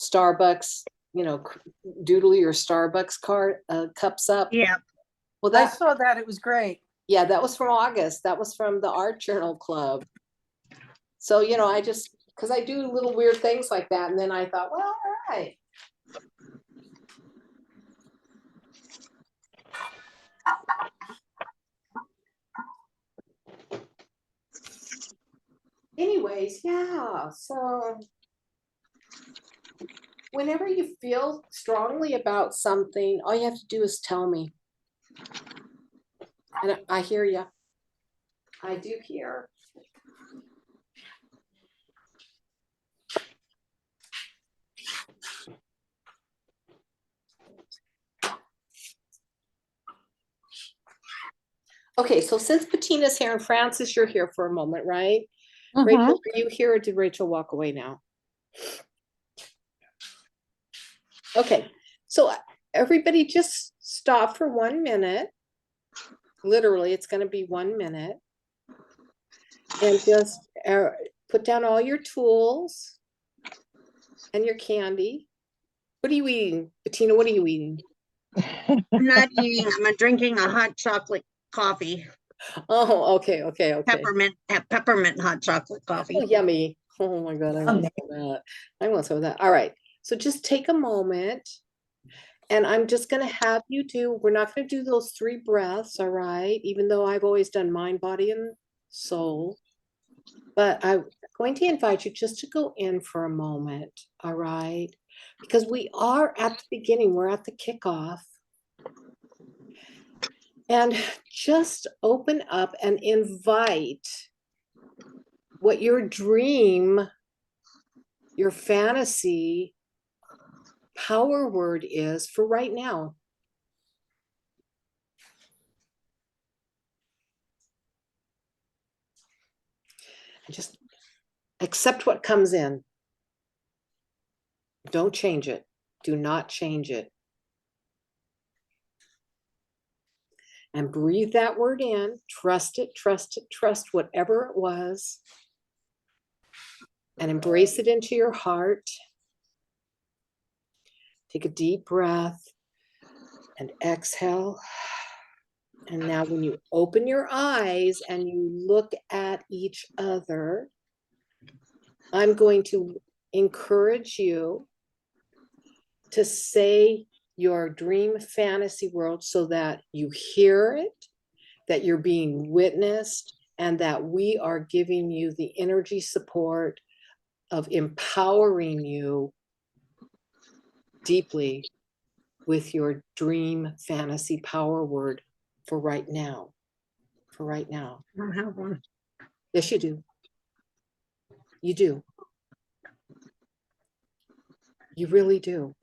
Starbucks, doodle your Starbucks card cups up. Yeah. Well, I saw that. It was great. yeah, that was from August. That was from the Art Journal Club. So, I just, because I do little weird things like that. And then I thought, well, all right. Anyways, yeah. So whenever you feel strongly about something, all you have to do is tell me. And I hear you. I do hear. Okay, so since Bettina's here and Francis, you're here for a moment, right? Rachel, are you here, or did Rachel walk away now? Okay, so everybody just stop for 1 minute. Literally, it's going to be 1 minute. And just put down all your tools and your candy. What are you eating? Bettina, what are you eating? I'm not eating, I'm drinking a hot chocolate coffee. Oh, okay. Peppermint hot chocolate coffee. Oh, yummy. Oh my God, I want some of that. I want some of that. All right, so just take a moment, and I'm just going to have you we're not going to do those 3 breaths, all right? Even though I've always done mind, body, and soul. But I'm going to invite you just to go in for a moment, all right? Because we are at the beginning, we're at the kickoff. And just open up and invite what your dream, your fantasy power word is for right now. Just accept what comes in. Don't change it. Do not change it. And breathe that word in. Trust it, trust it, trust whatever it was. And embrace it into your heart. Take a deep breath and exhale. And now when you open your eyes and you look at each other, I'm going to encourage you to say your dream fantasy world so that you hear it, that you're being witnessed, and that we are giving you the energy support of empowering you deeply with your dream fantasy power word for right now. For right now. I don't have one. Yes, you do. You do. You really do.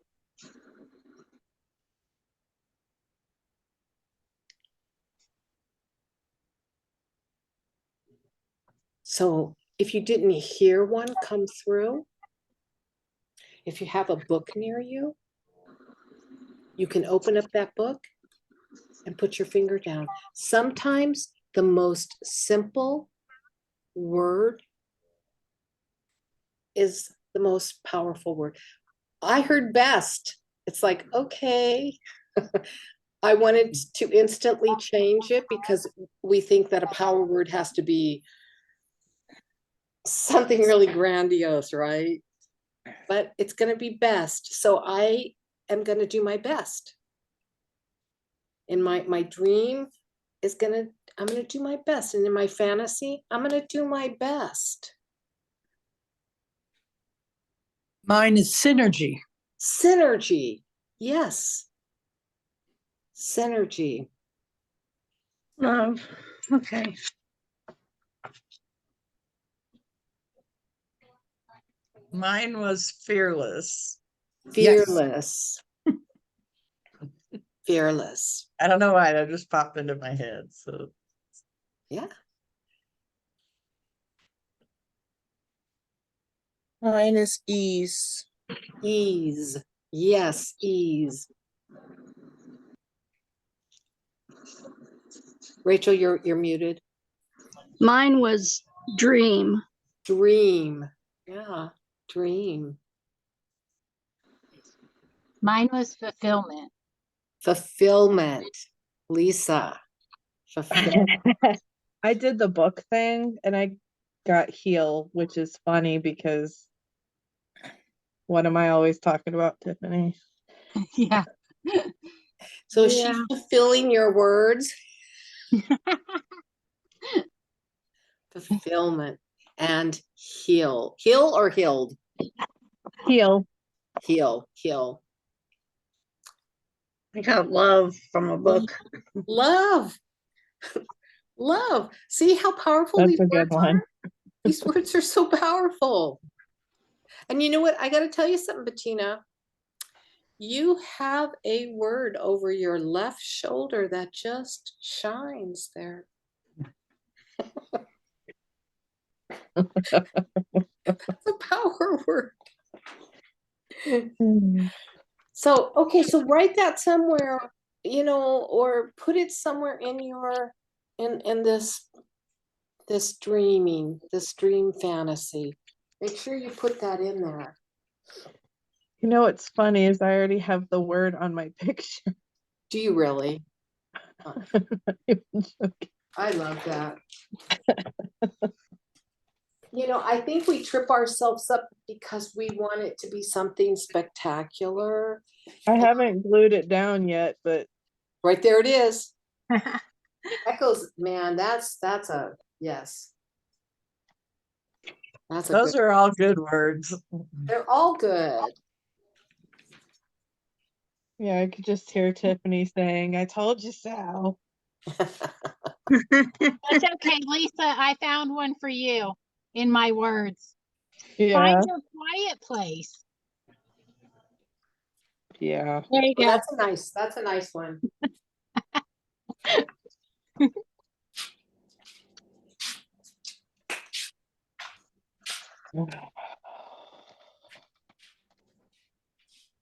So if you didn't hear one come through, if you have a book near you, You can open up that book and put your finger down. Sometimes the most simple word is the most powerful word. I heard best. It's like, okay. I wanted to instantly change it because we think that a power word has to be something really grandiose, right? But it's going to be best. So I am going to do my best. In my dream is I'm going to do my best. And in my fantasy, I'm going to do my best. Mine is synergy. Synergy. Yes. Synergy. Love. Okay. Mine was fearless. Fearless. Fearless. I don't know why that just popped into my head. So Yeah. Mine is ease. Ease. Yes, ease. Rachel, you're muted. Mine was dream. Dream. Yeah, dream. Mine was fulfillment. Fulfillment. Lisa. Fulfillment. I did the book thing and I got heal, which is funny because what am I always talking about, Tiffany? Yeah. So is she Yeah. fulfilling your words? Fulfillment and heal. Heal or healed? Heal. Heal. Heal. I got love from a book. Love. Love. See how powerful That's these a good words one. are? These words are so powerful. And you know what? I got to tell you something, Bettina. You have a word over your left shoulder that just shines there. That's a power word. So, okay, so write that somewhere, or put it somewhere in your in this dreaming, this dream fantasy. Make sure you put that in there. You know what's funny is I already have the word on my picture. Do you really? I love that. I think we trip ourselves up because we want it to be something spectacular. I haven't glued it down yet, but Right there it is. That goes, man, that's a yes. those are all good words. They're all good. yeah, I could just hear Tiffany saying, I told you so. That's okay, Lisa. I found one for you in my words. Yeah. Find your quiet place. Yeah. There you go. That's a nice one.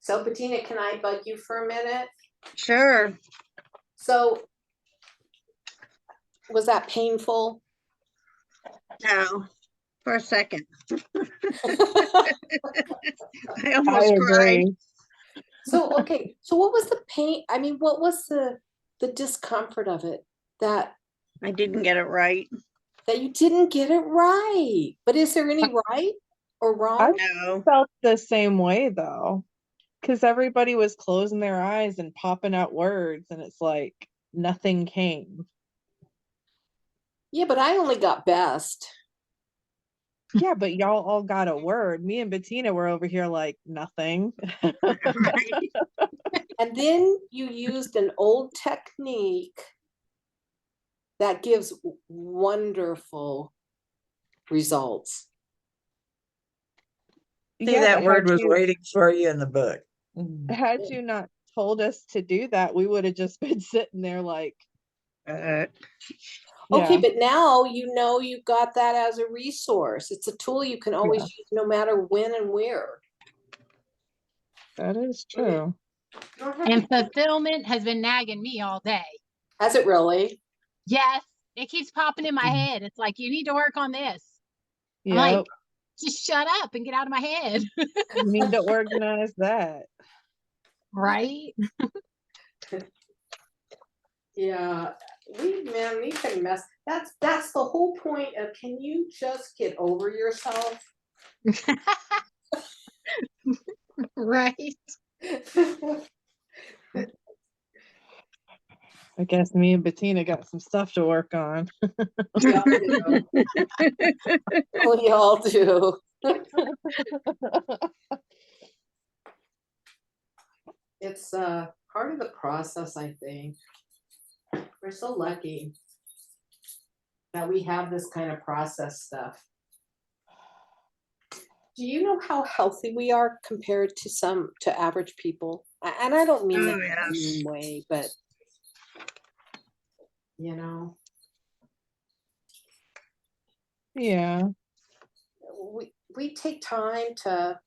So Bettina, can I bug you for a minute? Sure. So was that painful? No, for a second. I I almost cried. agree. So, okay. So what was the pain? I mean, what was the discomfort of it that I didn't get it right. you didn't get it right? But is there any right or wrong? No. Felt the same way though, because everybody was closing their eyes and popping out words, and it's like nothing came. Yeah, but I only got best. Yeah, but y'all all got a word. Me and Bettina were over here like nothing. Right. And then you used an old technique that gives wonderful results. See, Yeah, that but word was waiting for you in the book. had you not told us to do that, we would have just been sitting there like, Okay, yeah, but now you've got that as a resource. It's a tool you can always use no matter when and where. that is true. You don't have to- And fulfillment has been nagging me all day. Has it really? Yes, it keeps popping in my head. It's like, you need to work on this. I'm Yep. like, just shut up and get out of my head. You need to organize that. Right? Yeah, we can mess. That's the whole point of, can you just get over yourself? Right. I guess me and Bettina got some stuff to work on. We all do. We all do. It's part of the process, I think. We're so lucky that we have this kind of process stuff. Do you know how healthy we are compared to average people? And I don't mean that in a mean way, but you know, Yeah. we take time to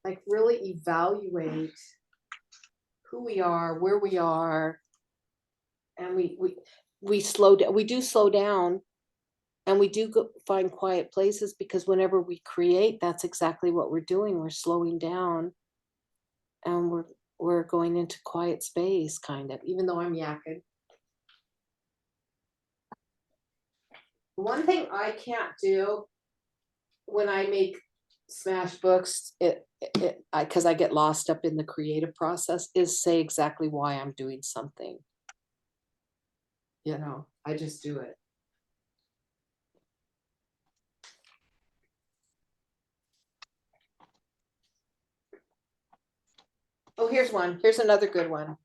like really evaluate who we are, where we are, and we slow down. We do slow down, and we do find quiet places, because whenever we create, that's exactly what we're doing. We're slowing down, and we're going into quiet space, kind of. Even though I'm yakking. One thing I can't do when I make smash books, because I get lost up in the creative process, is say exactly why I'm doing something. You know, I just do it. Oh, here's one. Here's another good one.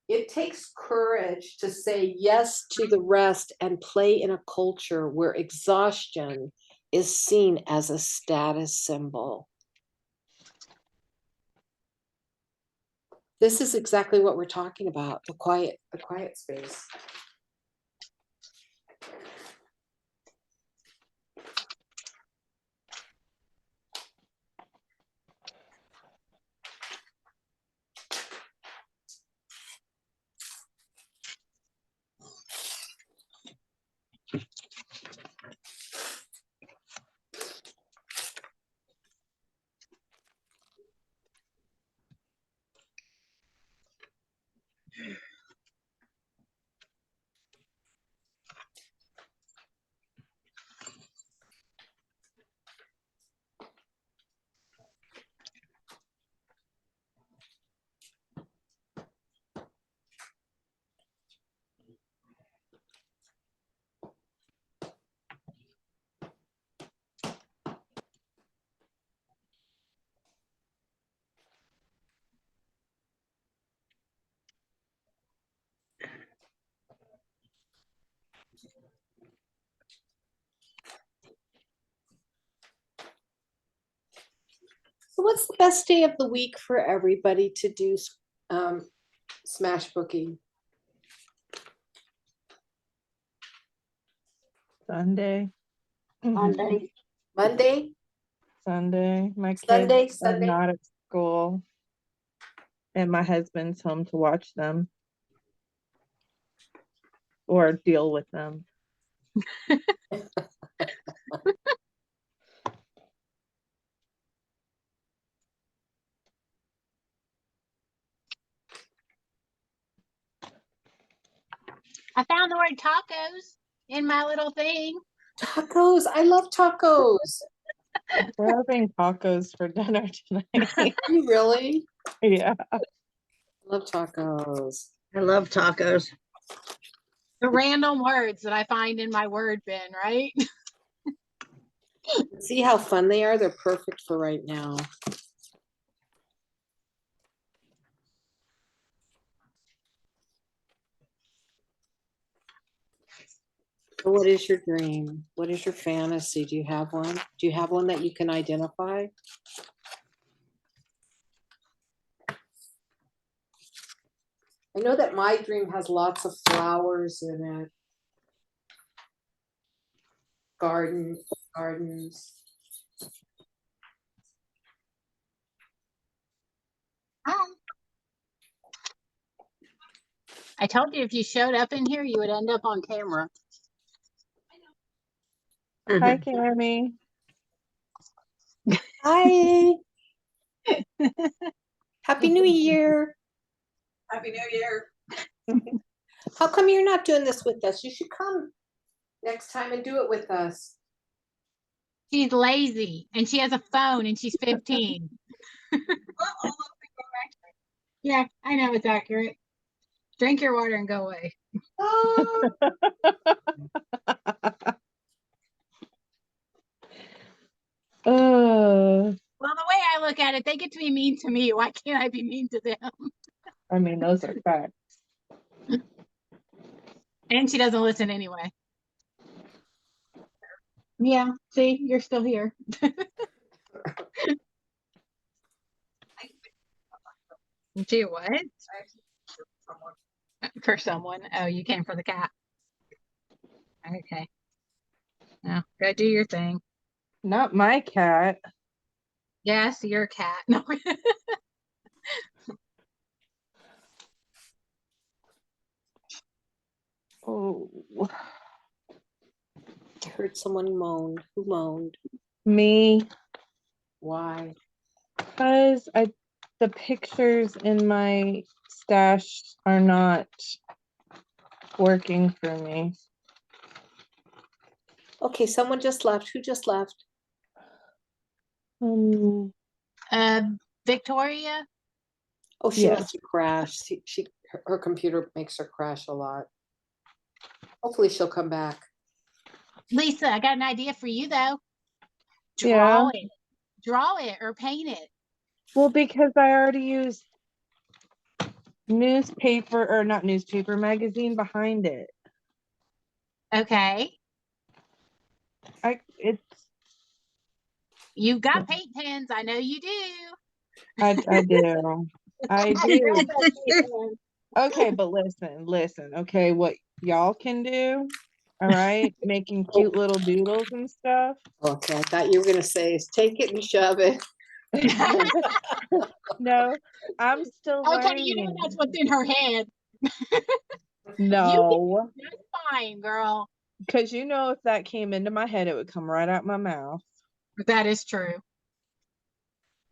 It takes courage to say yes to the rest and play in a culture where exhaustion is seen as a status symbol. This is exactly what we're talking about, the quiet space. So what's the best day of the week for everybody to do smash booking? Sunday. Monday. Monday? Sunday. My kids Sunday, are Sunday? not at school. And my husband's home to watch them. Or deal with them. I found the word tacos in my little thing. Tacos. I love tacos. We're having tacos for dinner tonight. You really? Yeah. Love tacos. I love tacos. The random words that I find in my word bin, right? See how fun they are? They're perfect for right now. So what is your dream? What is your fantasy? Do you have one? Do you have one that you can identify? I know that my dream has lots of flowers in it. Gardens. Hi. I told you if you showed up in here, you would end up on camera. Hi, Cammy. Hi. Happy New Year. Happy New Year. How come you're not doing this with us? You should come next time and do it with us. She's lazy and she has a phone and she's 15. Yeah, I know it's accurate. Drink your water and go away. Oh, Well, the way I look at it, they get to be mean to me. Why can't I be mean to them? I mean, those are facts. And she doesn't listen anyway. Yeah, see, you're still here. Do what? For someone. Oh, you came for the cat. Okay. Now, go do your thing. Not my cat. Yes, your cat. No. Oh, I heard someone moan. Who moaned? me. Why? Because the pictures in my stash are not working for me. Okay, someone just left. Who just left? Victoria? Oh, she Yes. must have crashed. Her computer makes her crash a lot. Hopefully she'll come back. Lisa, I got an idea for you though. Yeah. Draw it or paint it. Well, because I already used newspaper, or not newspaper, magazine behind it. Okay. It's You've got paint pens. I know you do. I do. I I do. read that paint pen. Okay, but listen, okay, what y'all can do, all right, making cute little doodles and stuff. Okay, I thought you were gonna say is take it and shove it. No, I'm still Okay, you know learning. that's what's in her head. No, That's fine, girl. because you know if that came into my head, it would come right out my mouth. That is true.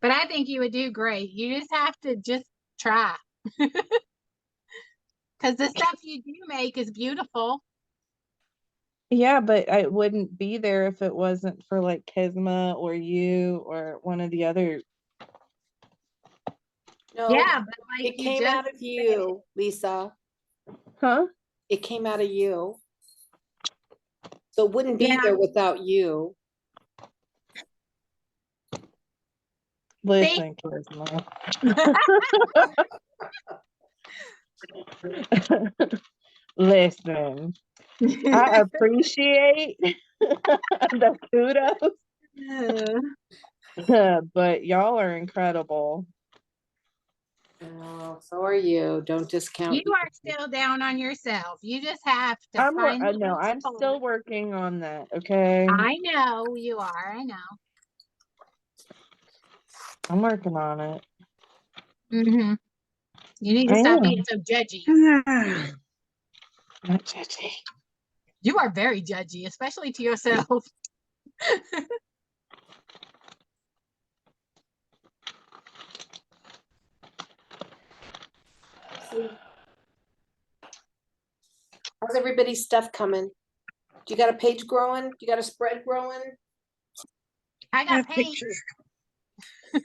But I think you would do great. You just have to just try. Because the stuff you do make is beautiful. Yeah, but I wouldn't be there if it wasn't for like Kisma or you or one of the other. No, Yeah, but like it you came just out of you, Lisa. Huh? It came out of you. So it wouldn't be Yeah. there without you. Listen, Kisma. Listen, I appreciate the kudos, but y'all are incredible. Oh, so are you. Don't discount. You are still down on yourself. You just have to I'm find the no, I'm spot. still working on that. Okay, I know you are. I know. I'm working on it. Mm-hmm. You need to I stop am. being so judgy. Not judgy. You are very judgy, especially to yourself. How's everybody's stuff coming? You got a page growing? You got a spread growing? I got paint.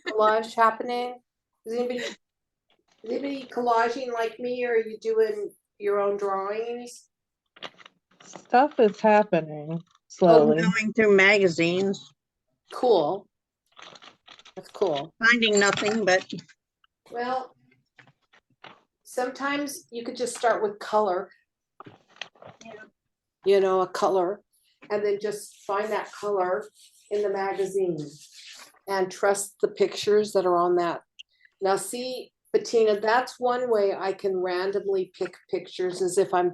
Collage happening? Is anybody collaging like me, or are you doing your own drawings? Stuff is happening slowly. Going through magazines, Cool. That's cool. finding nothing, but Well, sometimes you could just start with color. You know, a color, and then just find that color in the magazine and trust the pictures that are on that. Now see, Bettina, that's one way I can randomly pick pictures, is if I'm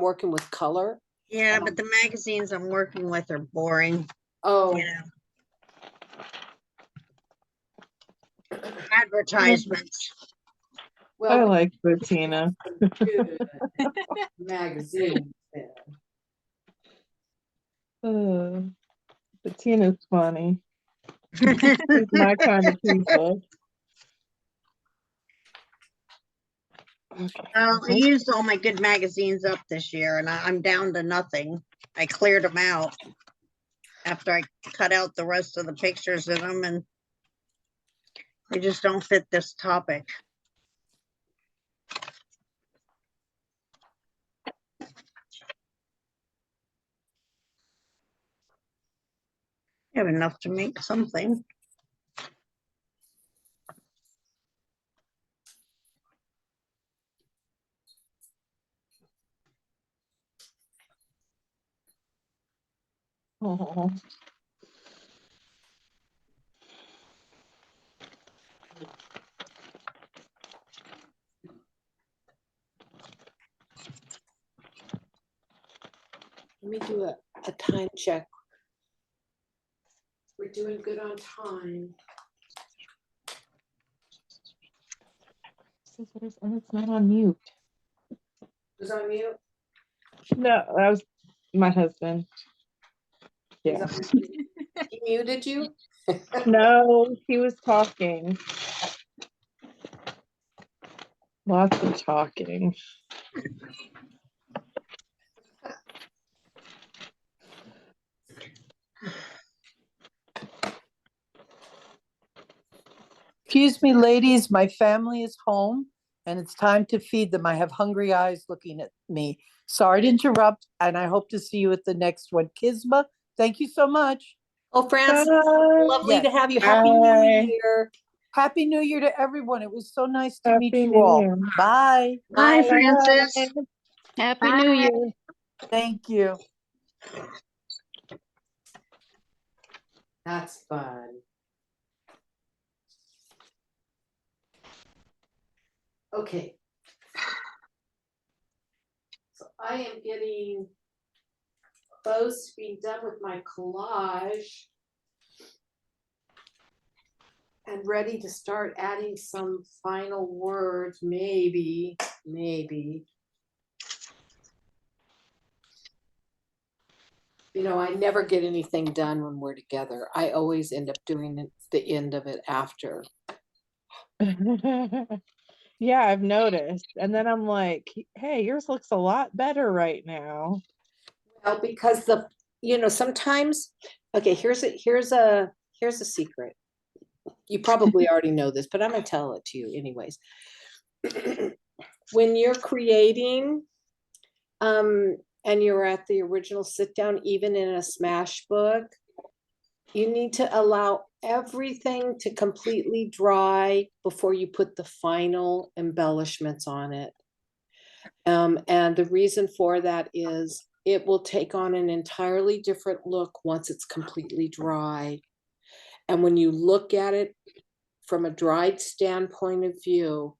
working with color. yeah, but the magazines I'm working with are boring. Oh, You know, advertisements. I Well, like Bettina. good magazine. Bettina's funny. She's my kind of people. Okay. I used all my good magazines up this year and I'm down to nothing. I cleared them out after I cut out the rest of the pictures in them, and they just don't fit this topic. I have enough to make something. Oh. Let me do a time check. We're doing good on time. And it's not on mute. Was on mute? No, that was my husband. Yeah. He muted you? No, he was talking. Lots of talking. Excuse me, ladies, my family is home and it's time to feed them. I have hungry eyes looking at me. Sorry to interrupt, and I hope to see you at the next one. Kisma, thank you so much. Oh, Francis, Bye. lovely Yes. to have you. Happy Bye. New Year. Happy New Year to everyone. It was so nice to meet Happy you New all. Year. Bye. Bye, Bye. Francis. Happy New Year. Thank you. That's fun. Okay. So I am getting close to being done with my collage and ready to start adding some final words, maybe. You know, I never get anything done when we're together. I always end up doing the end of it after. Yeah, I've noticed. And then I'm like, hey, yours looks a lot better right now. Well, because sometimes, okay, here's a secret. You probably already know this, but I'm gonna tell it to you anyways. When you're creating, and you're at the original sit down, even in a smash book, you need to allow everything to completely dry before you put the final embellishments on it. And the reason for that is it will take on an entirely different look once it's completely dry. And when you look at it from a dried standpoint of view,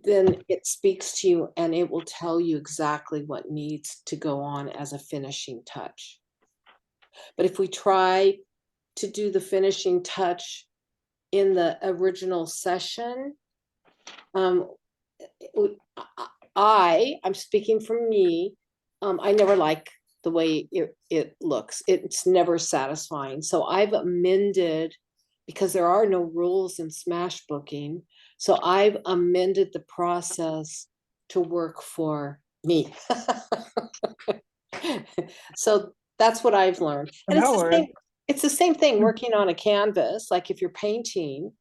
then it speaks to you and it will tell you exactly what needs to go on as a finishing touch. But if we try to do the finishing touch in the original session, I'm speaking for me, I never like the way it looks. It's never satisfying. So I've amended, because there are no rules in smash booking, so I've amended the process to work for me. So that's what I've learned. And it's the same thing working on a canvas. Like if you're painting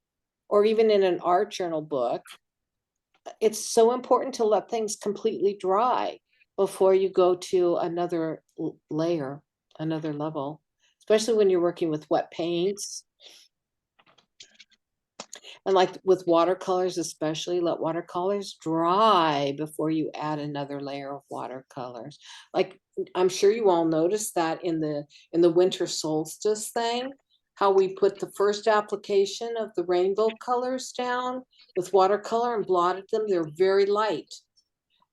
or even in an art journal book, it's so important to let things completely dry before you go to another layer, another level, especially when you're working with wet paints. And like with watercolors, especially, let watercolors dry before you add another layer of watercolors. Like I'm sure you all noticed that in the winter solstice thing, how we put the first application of the rainbow colors down with watercolor and blotted them. They're very light.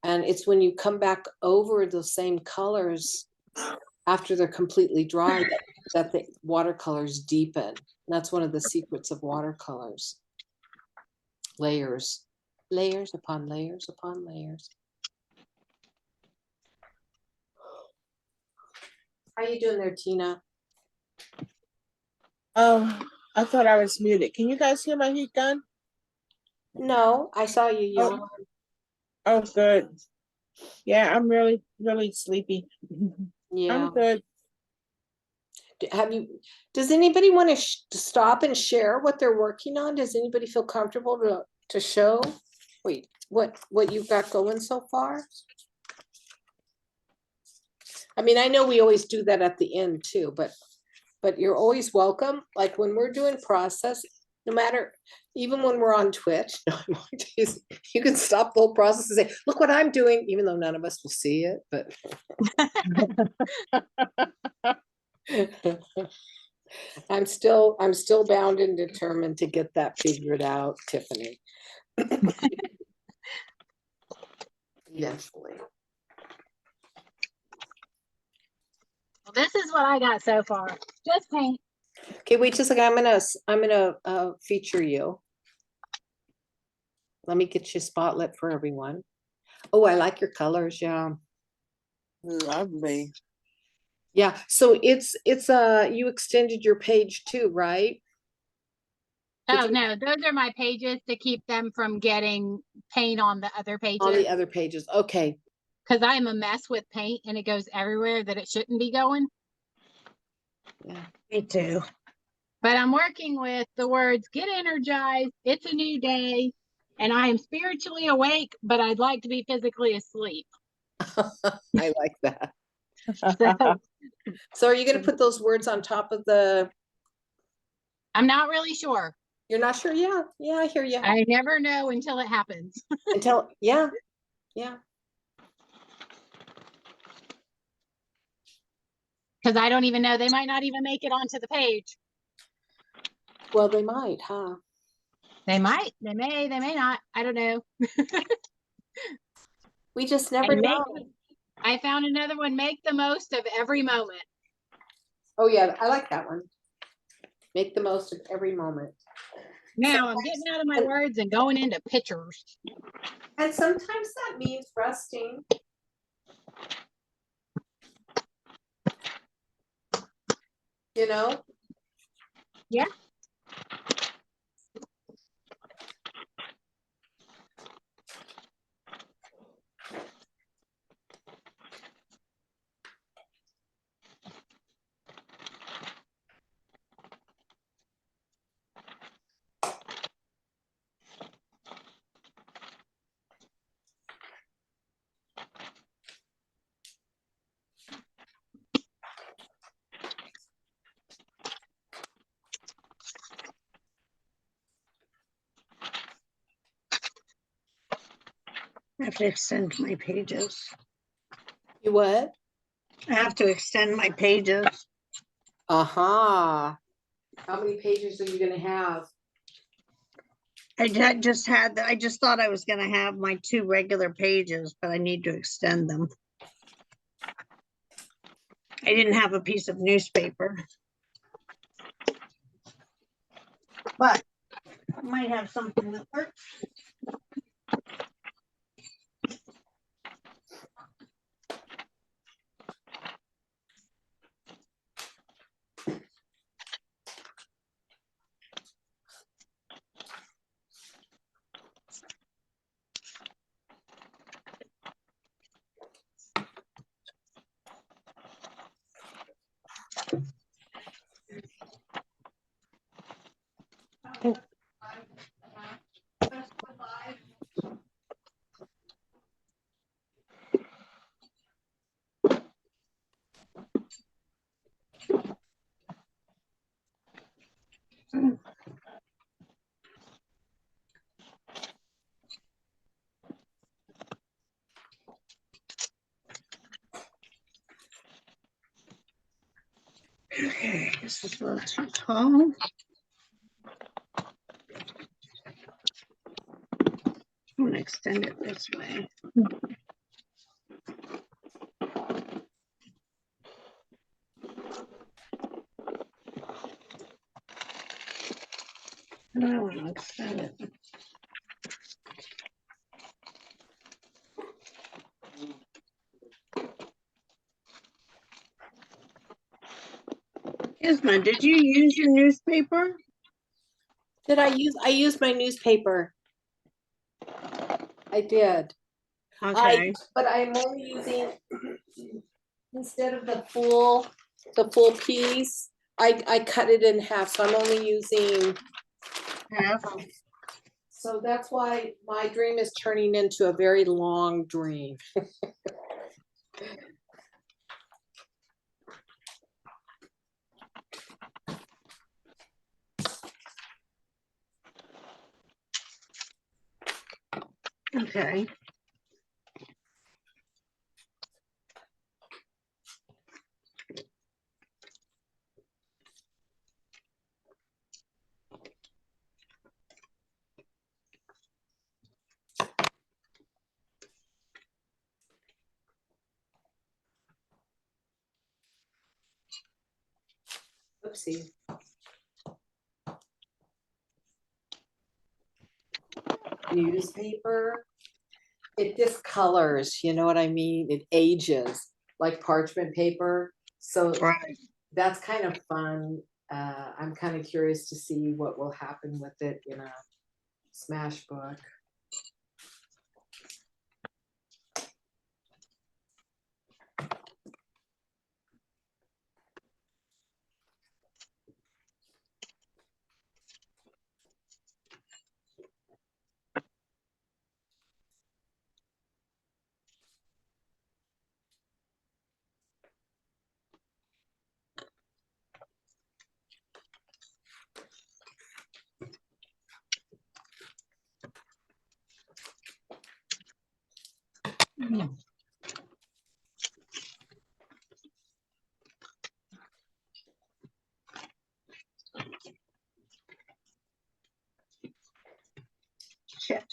And it's when you come back over the same colors after they're completely dry that the watercolors deepen. And that's one of the secrets of watercolors. Layers. Layers upon layers upon layers. How you doing there, Tina? Oh, I thought I was muted. Can you guys hear my heat gun? No, I saw you yawn. Oh, good. Yeah, I'm really, really sleepy. Yeah. I'm good. Have you, does anybody want to stop and share what they're working on? Does anybody feel comfortable to show? Wait, what you've got going so far? I mean, I know we always do that at the end too, but you're always welcome. Like when we're doing process, no matter, even when we're on Twitch, no, I'm only teasing. You can stop the whole process and say, look what I'm doing, even though none of us will see it, but. I'm still bound and determined to get that figured out, Tiffany. Eventually. Well, this is what I got so far. Just paint. Okay, wait just a second. I'm gonna feature you. Let me get you a spotlight for everyone. Oh, I like your colors, yeah. Lovely. Yeah, so it's you extended your page too, right? Did Oh, you- no, those are my pages to keep them from getting paint on the other On pages. the other pages, okay. Because I'm a mess with paint and it goes everywhere that it shouldn't be going. Yeah. Me too. But I'm working with the words, get energized, it's a new day, and I am spiritually awake, but I'd like to be physically asleep. I like that. So So are you gonna put those words on top of the, I'm not really sure. you're not sure? Yeah, I hear you. I never know until it happens. Until, yeah. Because I don't even know. They might not even make it onto the page. Well, they might, huh? They might, they may not. I don't know. We just never And know. I found another one, make the most of every moment. Oh, yeah, I like that one. Make the most of every moment. Now I'm getting out of my words and going into pictures. And sometimes that means resting. You know? Yeah. I have to extend my pages. You what? I have to extend my pages. Aha. How many pages are you gonna have? I just had I just thought I was gonna have my 2 regular pages, but I need to extend them. I didn't have a piece of newspaper. But I might have something that works. Okay, this is a little too tall. I'm gonna extend it this way. And I want to extend it. Kisma, did you use your newspaper? Did I used my newspaper. I did. Okay. But I'm only using, instead of the full piece, I cut it in half, so I'm only using, Half. so that's why my dream is turning into a very long dream. Okay. Oopsie. Newspaper, it discolors, you know what I mean? It ages like parchment paper. So Right. that's kind of fun. I'm kind of curious to see what will happen with it in a smash book. Shit.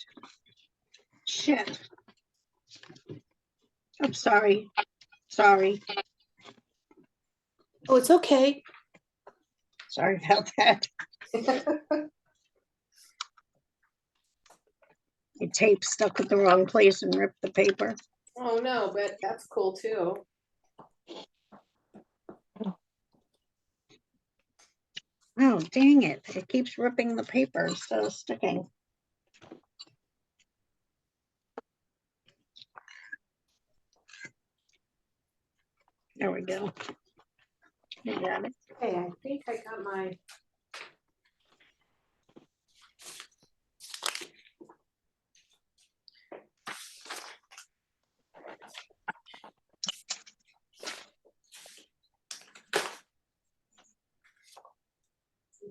Shit. I'm sorry. Sorry. Oh, it's okay. Sorry about that. The tape stuck at the wrong place and ripped the paper. Oh no, but that's cool too. Oh, dang it. It keeps ripping the paper instead of sticking. There we go. You got it. Okay, I think I got my.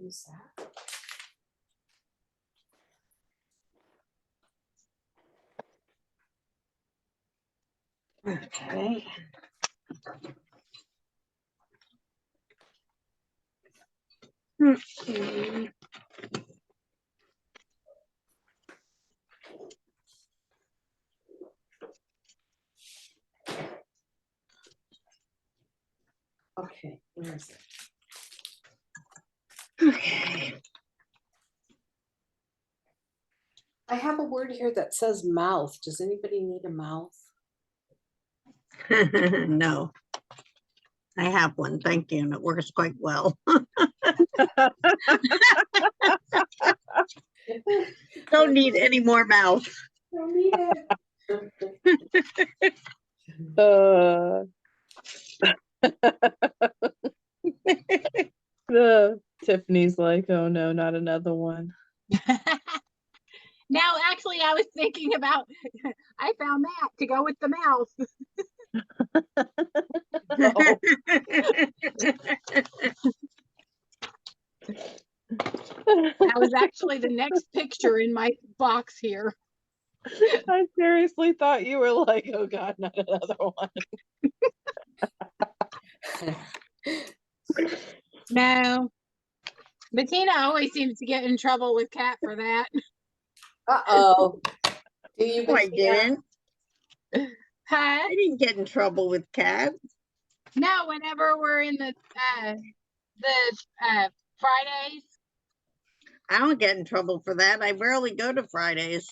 Use that. Okay. Hmm. Okay, where is it? Okay. I have a word here that says mouth. Does anybody need a mouth? No. I have one, thank you, and it works quite well. Don't need any more mouth. Don't need it. Tiffany's like, oh no, not another one. Now, actually, I was thinking about, I found that to go with the mouse. That was actually the next picture in my box here. I seriously thought you were like, oh God, not another one. No. Bettina always seems to get in trouble with Kat for that. Uh-oh. Do you? No, I didn't. Huh? I didn't get in trouble with Kat. No, whenever we're in the Fridays. I don't get in trouble for that. I rarely go to Fridays.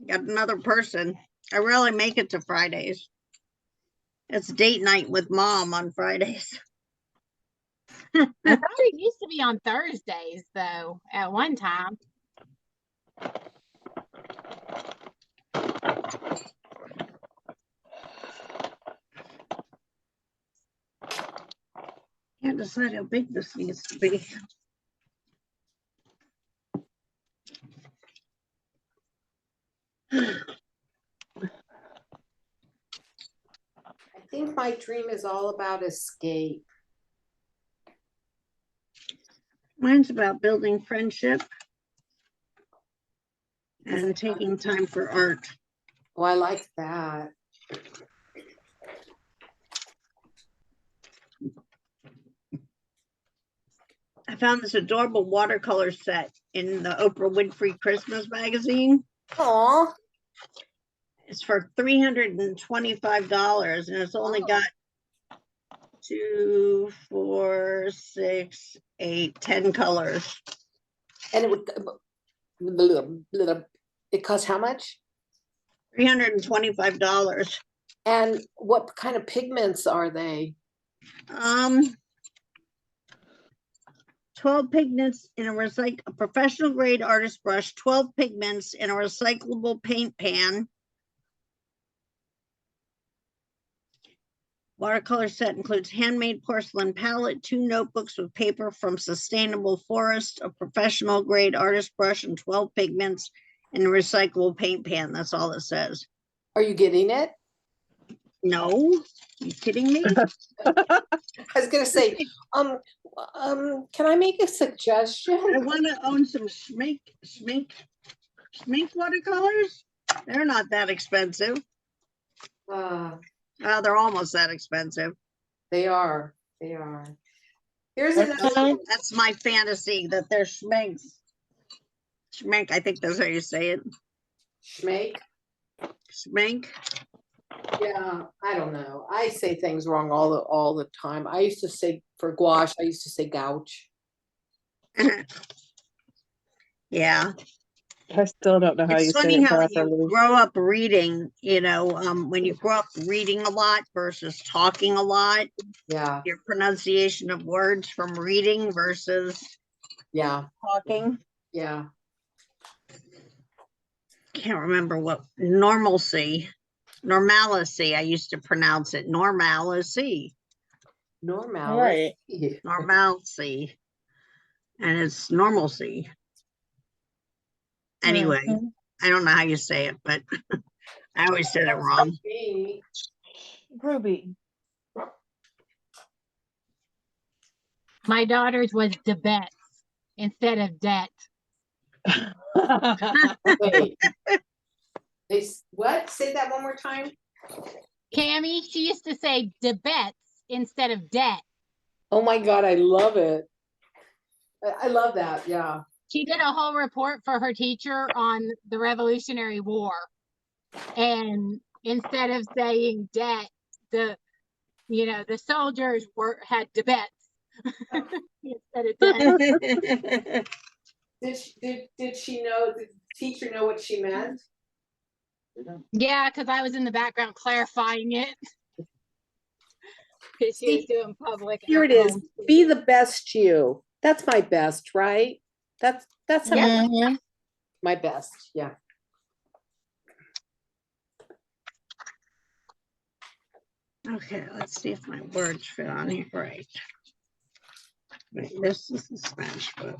Got another person. I rarely make it to Fridays. It's date night with mom on Fridays. I thought it used to be on Thursdays though, at one time. Can't decide how big this needs to be. I think my dream is all about escape. Mine's about building friendship and taking time for art. Oh, I like that. I found this adorable watercolor set in the Oprah Winfrey Christmas magazine. Aw. It's for $325 and it's only Oh. got 2, 4, 6, 8, 10 colors. And it costs how much? $325. And what kind of pigments are they? 12 pigments in a professional grade artist brush, 12 pigments in a recyclable paint pan. Watercolor set includes handmade porcelain palette, 2 notebooks with paper from Sustainable Forest, a professional grade artist brush, and 12 pigments in a recyclable paint pan. That's all it says. Are you getting it? No, you kidding me? I was gonna say, can I make a I suggestion? want to own some schmink watercolors. They're not that expensive. They're almost that expensive. They are. They are. Here's What another. kind? That's my fantasy that they're schminks. Schmink, I think that's how you say it. Schmake. Schmink. Yeah, I don't know. I say things wrong all the time. I used to say for gouache, I used to say gouch. Yeah. I still don't know how you It's say funny it how you properly. grow up reading, when you grow up reading a lot versus talking a lot, Yeah, your pronunciation of words from reading versus yeah, talking. yeah. Can't remember what normalcy. I used to pronounce it normalcy. Normality. Right. Normalcy. And it's normalcy. Anyway, Mhm. I don't know how you say it, but I always said it wrong. Me. Ruby. My daughter's was debets instead of debt. Wait. What? Say that one more time. Cammy, she used to say debets instead of debt. Oh my God, I love it. I love that. Yeah. She did a whole report for her teacher on the Revolutionary War. And instead of saying debt, the soldiers had debets instead of debt. Did she know? Did the teacher know what she meant? Yeah, because I was in the background clarifying it. Because she was doing public. Here it is. Be the best you. That's my best, right? That's Mhm. my best. Yeah. Okay, let's see if my words fit on here right. Wait, this is the Spanish book.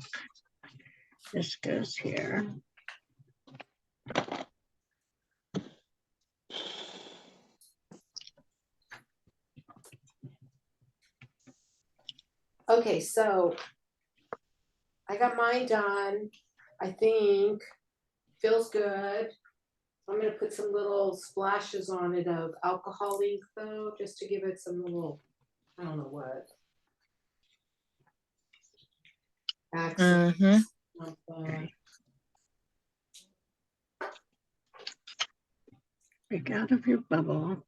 This goes here. Okay, so I got mine done. I think feels good. I'm gonna put some little splashes on it of alcohol ink though, just to give it some little, I don't know what. Accents. Mhm. Like that. Break out of your bubble.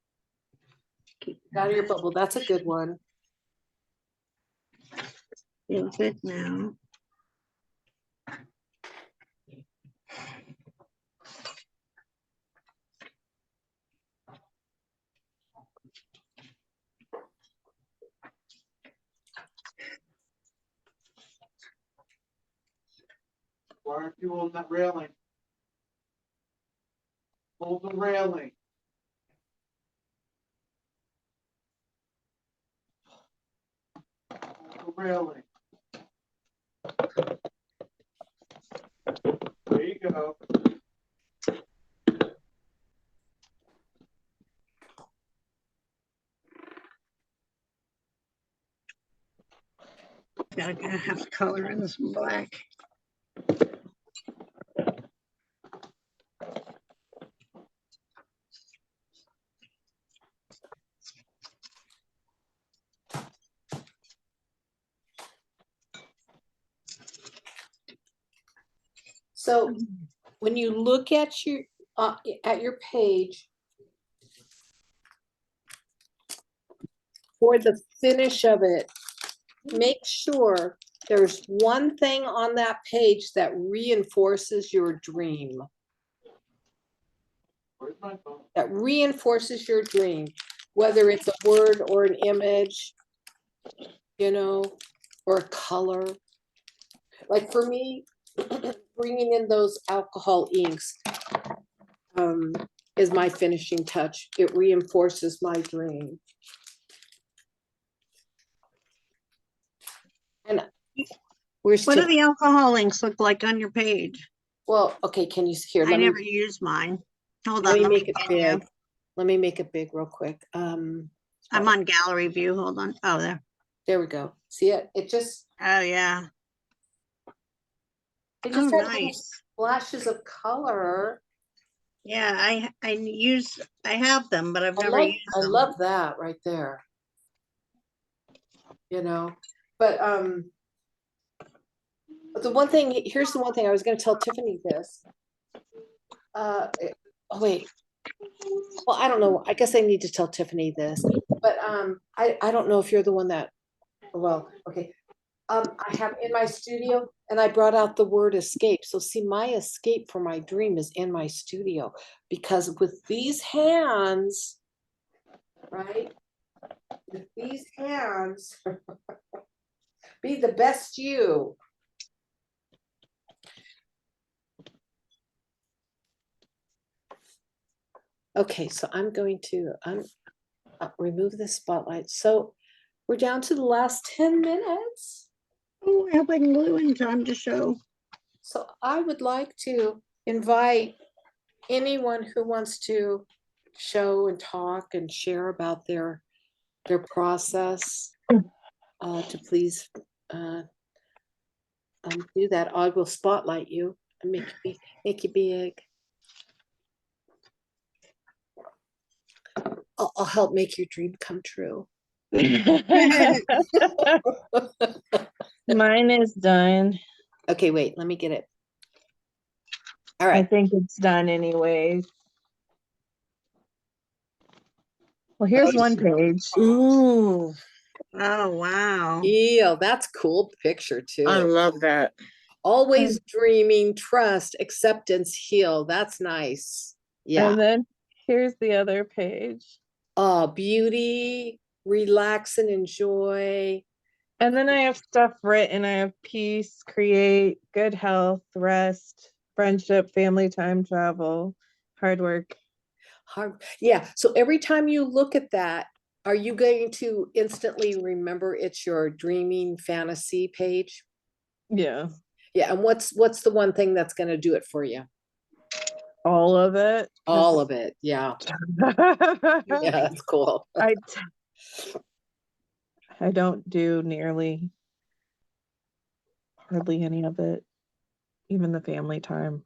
Out of your bubble. That's a good one. Feels it now. Why aren't you on that railing? Hold the railing. Hold the railing. There you go. Gotta have to color in some black. So when you look at your page, for the finish of it, make sure there's one thing on that page that reinforces your dream. Where's my phone? That reinforces your dream, whether it's a word or an image, you know, or a color. Like for me, bringing in those alcohol inks is my finishing touch. It reinforces my dream. And where's What do Tiff? the alcohol inks look like on your page? Well, okay, can you here? I Let never me use mine. Hold let on, me let me make it get you. big. Let me make it big real quick. I'm on gallery view. Hold on. Oh, there. There we go. See it? It just Oh, yeah. it Oh, just had little nice. flashes of color. Yeah, I have them, but I've never used I them. love that right there. You know, but the one thing, here's the one thing I was going to tell Tiffany this. Oh wait. Well, I don't know. I guess I need to tell Tiffany this, but I don't know if you're the one that. Well, okay. I have in my studio, and I brought out the word escape. So see, my escape for my dream is in my studio, because with these hands, right? With these hands, be the best you. Okay, so I'm going to remove the spotlight. So we're down to the last 10 minutes. Oh, I hope I can glue in time to show. So I would like to invite anyone who wants to show and talk and share about their process to please do that. I will spotlight you and make you big. I'll help make your dream come true. Mine is done. Okay, wait, let me get it. All I right. think it's done anyways. Well, here's one page. Ooh, Oh, wow. Yeah, that's cool picture too. I love that. Always dreaming, trust, acceptance, heal. That's nice. Yeah. And then here's the other page. Beauty, relax and enjoy. And then I have stuff written. I have peace, create, good health, rest, friendship, family time, travel, hard work. Yeah. So every time you look at that, are you going to instantly remember it's your dreaming fantasy page? Yeah. Yeah. And what's the one thing that's going to do it for you? All of it. All of it. Yeah. Yeah, that's cool. I don't do hardly any of it, even the family time.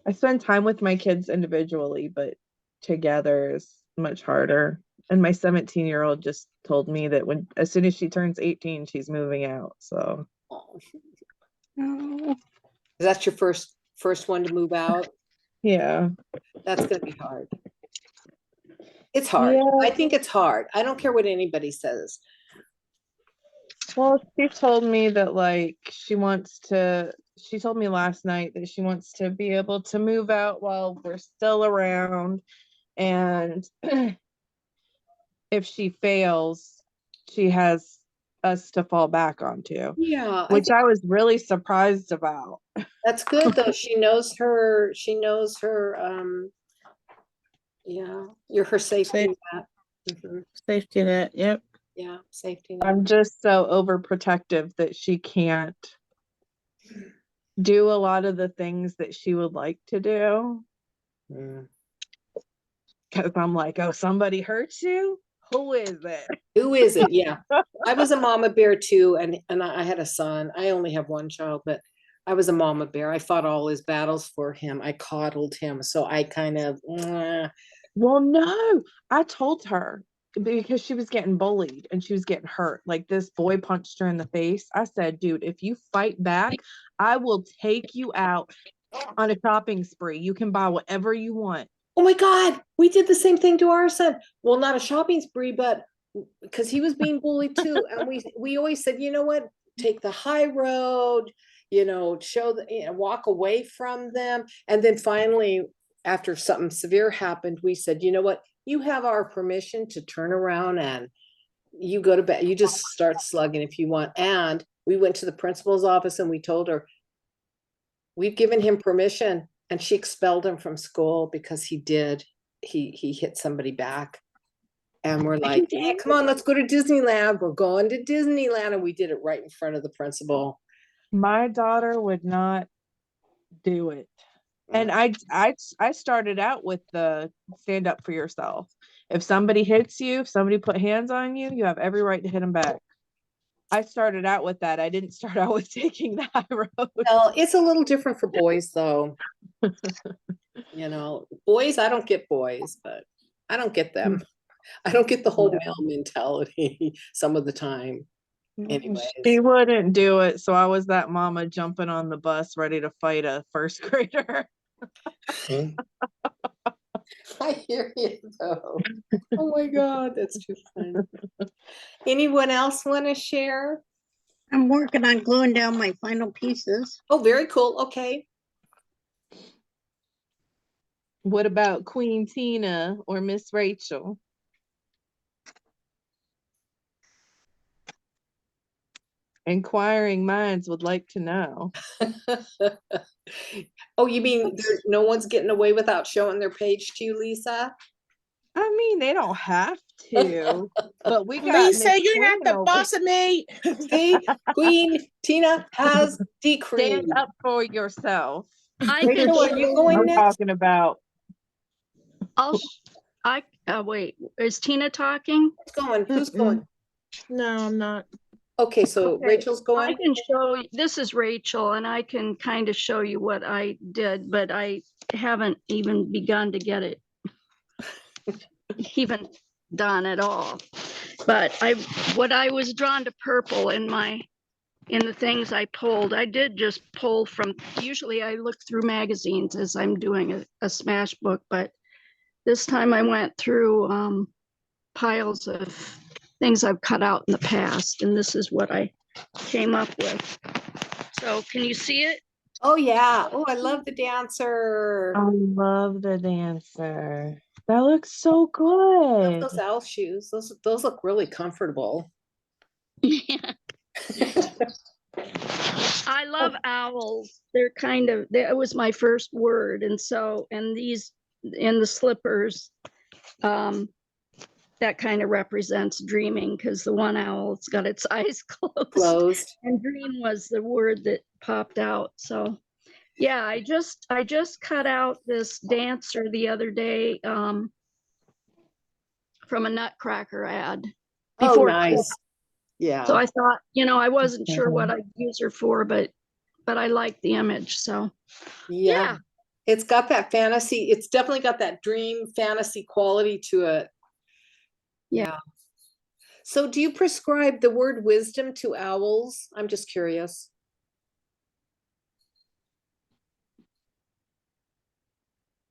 I spend time with my kids individually, but together is much harder. And my 17-year-old just told me that as soon as she turns 18, she's moving out. So Oh. That's your first one to move out? yeah. That's going to be hard. It's hard. Yeah. I think it's hard. I don't care what anybody says. Well, she told me that she told me last night that she wants to be able to move out while we're still around. And if she fails, she has us to fall back onto, Yeah, I which think I was really surprised about. that's good though. She knows her, yeah, you're her safety Safe. net. Mhm. Safety net. Yep. Yeah, safety net. I'm just so overprotective that she can't do a lot of the things that she would like to do. Mm. Because I'm like, oh, somebody hurts you? Who is it? Who is it? Yeah. I was a mama bear too, and I had a son. I only have one child, but I was a mama bear. I fought all his battles for him. I coddled him. So I kind of, Well, no, I told her because she was getting bullied and she was getting hurt. Like this boy punched her in the face. I said, dude, if you fight back, I will take you out on a shopping spree. You can buy whatever you want. oh my God, we did the same thing to our son. Well, not a shopping spree, but because he was being bullied too. And we always said, you know what, take the high road, show the, walk away from them. And then finally, after something severe happened, we said, you know what, you have our permission to turn around and you go to bed. You just start slugging if you want. And we went to the principal's office and we told her, we've given him permission, and she expelled him from school because he hit somebody back. And we're like, hey, come on, let's go to Disneyland. We're going to Disneyland. And we did it right in front of the principal. My daughter would not do it. And I started out with the stand up for yourself. If somebody hits you, if somebody put hands on you, you have every right to hit them back. I started out with that. I didn't start out with taking the high road. Well, it's a little different for boys though. Boys, I don't get boys, but I don't get them. I don't get the whole male mentality some of the time. Anyways. She wouldn't do it. So I was that mama jumping on the bus ready to fight a first grader. I hear you though. Oh my God, that's too funny. Anyone else want to share? I'm working on gluing down my final pieces. Oh, very cool. Okay. What about Queen Tina or Miss Rachel? Inquiring minds would like to know. Oh, you mean no one's getting away without showing their page to you, Lisa? I mean, they don't have to, but we got Lisa, Miss you're not Queen the over- boss of me. See, Queen Tina has decreed. Stand up for yourself. I can Rachel, are you show going I'm next? talking about. wait, is Tina talking? Who's going? Who's going? No, I'm not. Okay, so Okay, Rachel's I going. can show you, this is Rachel, and I can kind of show you what I did, but I haven't even begun to get it even done at all. But what I was drawn to purple in the things I pulled, I did just pull from, usually I look through magazines as I'm doing a smash book, but this time I went through piles of things I've cut out in the past, and this is what I came up with. So can you see it? Oh yeah. Oh, I love the dancer. I love the dancer. That looks so I love good. those owl shoes. Those look really comfortable. Yeah. I love owls. They're it was my first word. And these, in the slippers, that kind of represents dreaming, because the one owl, it's got its eyes closed. And dream was the word that popped out. So yeah, I just cut out this dancer the other day from a Nutcracker ad. Oh, nice. Yeah. So I thought, I wasn't sure what I'd use her for, but I liked the image. So yeah. It's got that fantasy. It's definitely got that dream fantasy quality to it. Yeah. So do you prescribe the word wisdom to owls? I'm just curious.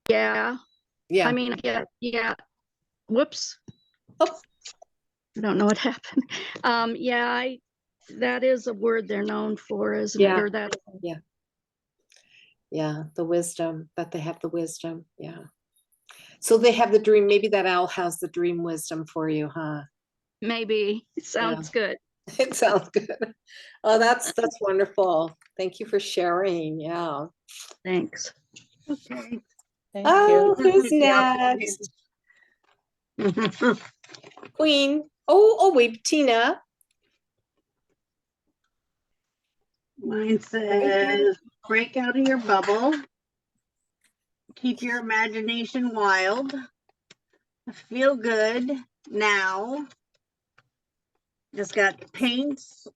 Yeah. Yeah. I mean, yeah. Whoops. Oh. I don't know what happened. That is a word they're known for, isn't it? Or that. Yeah. Yeah. The wisdom, that they have the wisdom. Yeah. So they have the dream. Maybe that owl has the dream wisdom for you, huh? Maybe. It sounds good. It sounds good. Oh, that's wonderful. Thank you for sharing. Yeah. Thanks. Okay. Thank Oh, you. who's Yeah. next? Queen. Oh, wait, Tina. Mine says, break out of your bubble. Keep your imagination wild. Feel good now. Just got paints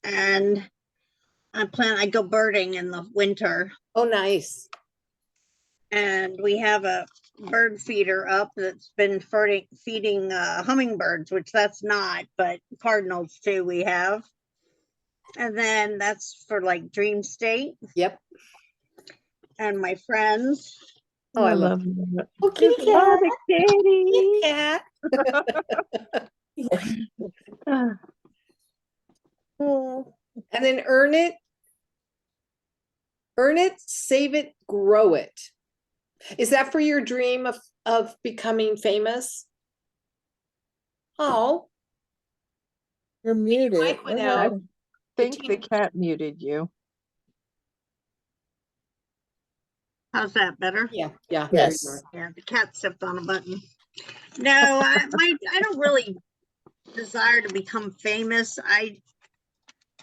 and I go birding in the winter. Oh, nice. And we have a bird feeder up that's been feeding hummingbirds, which that's not, but cardinals too we have. And then that's for like dream state. Yep. And my friends. Oh, I love that. Oh, kitty Oh, cat. the Kitty cat. Oh, And then earn it, save it, grow it. Is that for your dream of becoming famous? Oh, you're muted. mic went What out. happened? I think the cat muted you. How's that better? yeah. There Yes. you are. Yeah, the cat stepped on a button. No, I don't really desire to become famous. I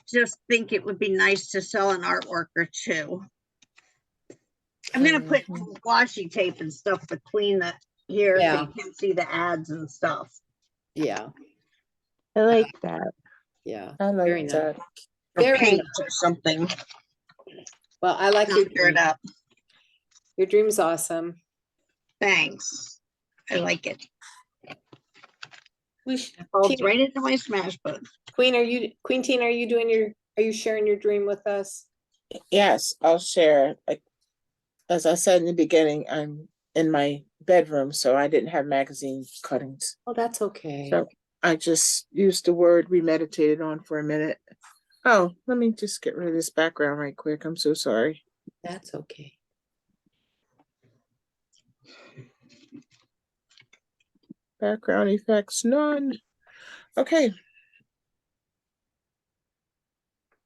just think it would be nice to sell an artwork or two. I'm gonna put washi tape and stuff between the here so Yeah. you can see the ads and stuff. Yeah. I like that. Yeah. I like Very nice. that. Or Very paint nice. or something. Well, I like your Doctor it dream. up. Your dream's awesome. Thanks. I like it. We should, Falls right into my smash button. Queen Tina, are you sharing your dream with us? Yes, I'll share. As I said in the beginning, I'm in my bedroom, so I didn't have magazine cuttings. Oh, that's okay. So I just used the word we meditated on for a minute. Oh, let me just get rid of this background right quick. I'm so sorry. That's okay. Background effects, none. Okay.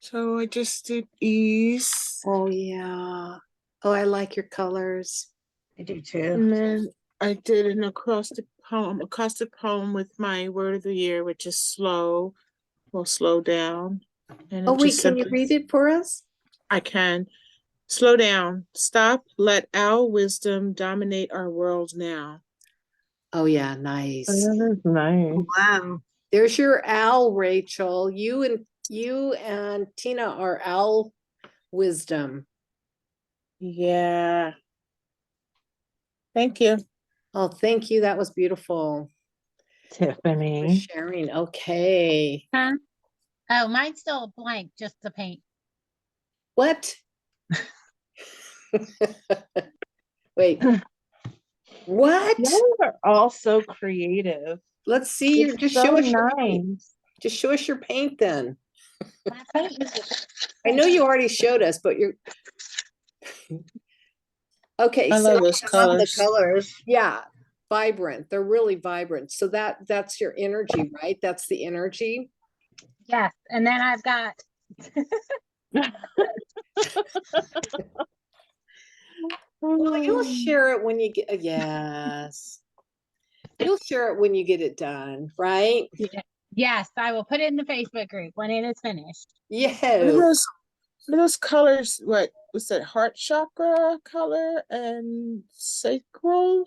So I just did ease. Oh yeah. Oh, I like your colors. I do too. And then I did an acrostic poem with my word of the year, which is slow. We'll slow down. And Oh it wait, just can you simply- read it for us? I can. Slow down. Stop. Let our wisdom dominate our world now. Oh yeah, nice. That is nice. Wow. There's your owl, Rachel. You and Tina are owl wisdom. Yeah. Thank you. Oh, thank you. That was beautiful. For Tiffany. sharing. Okay. Huh? Oh, mine's still blank, just the paint. What? Wait. What? Y'all are all so creative. Let's see. It's Just so show us your paint. nice. Just show us your paint then. My paint is- I know you already showed us, but you're okay. I So love those I love the colors. colors. yeah, vibrant. They're really vibrant. So that's your energy, right? That's the energy. Yes, and then I've got Well, you'll share it when you get yes. You'll share it when you get it done, right? yes, I will put it in the Facebook group when it is finished. What are Yeah. those colors? What was that? Heart chakra color and sacral?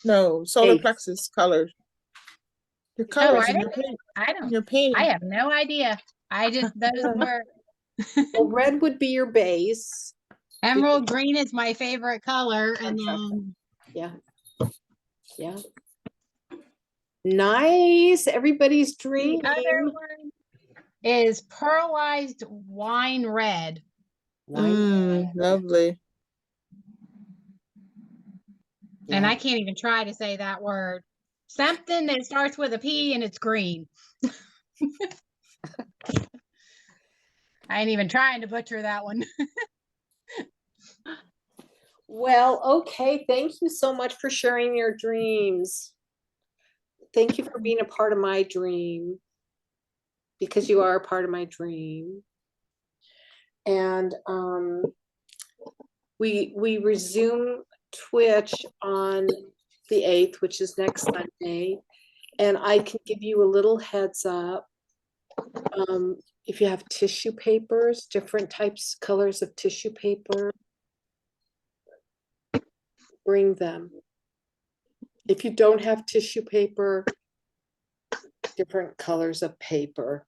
No, solar Base. plexus color. Your Oh, colors are in they? your paint. I don't. Your painting. I have no idea. I just those were Well, red would be your base. emerald green is my favorite color, and then Yeah. Yeah. Nice. Everybody's dream. the other one is pearlized wine red. Lovely. And Yeah. I can't even try to say that word. Something that starts with a P and it's green. I ain't even trying to butcher that one. Well, okay. Thank you so much for sharing your dreams. Thank you for being a part of my dream. because you are a part of my dream. And we resume Twitch on the 8th, which is next Sunday. And I can give you a little heads up. If you have tissue papers, different types, colors of tissue paper, bring them. If you don't have tissue paper, different colors of paper.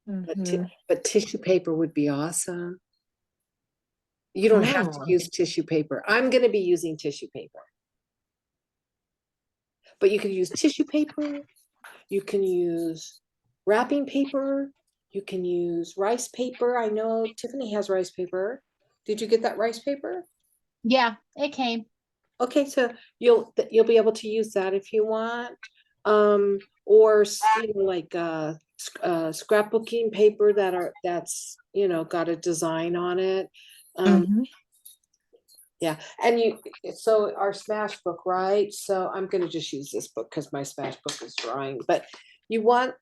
But tissue paper would be awesome. You don't have to use tissue paper. I'm going to be using tissue paper. But you can use tissue paper. You can use wrapping paper. You can use rice paper. I know Tiffany has rice paper. Did you get that rice paper? Yeah, it came. Okay, so you'll be able to use that if you want. Or like scrapbooking paper that's got a design on it. Yeah, and so our smash book, right? So I'm going to just use this book because my smash book is drawing. But you want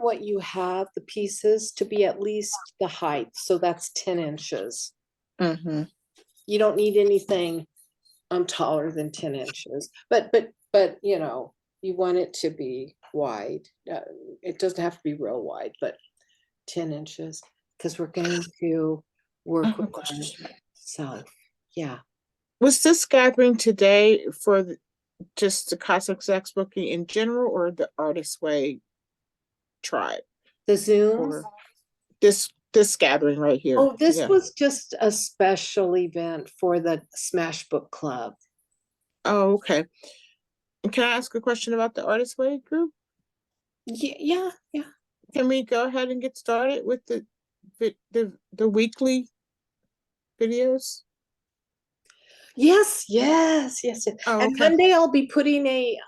what you have, the pieces, to be at least the height. So that's 10 inches. You don't need anything taller than 10 inches. But you want it to be wide. It doesn't have to be real wide, but 10 inches because we're going to work with our. So, yeah. Was this gathering today for just the Cosmic Sex Booking in general, or the Artist Way tribe? The Zoom? Or this gathering right here. Oh, this was just a special event for the Smash Book Club. Oh, okay. And can I ask a question about the Artist Way group? Yeah. Can we go ahead and get started with the weekly videos? Yes. Oh, And okay. Monday I'll be putting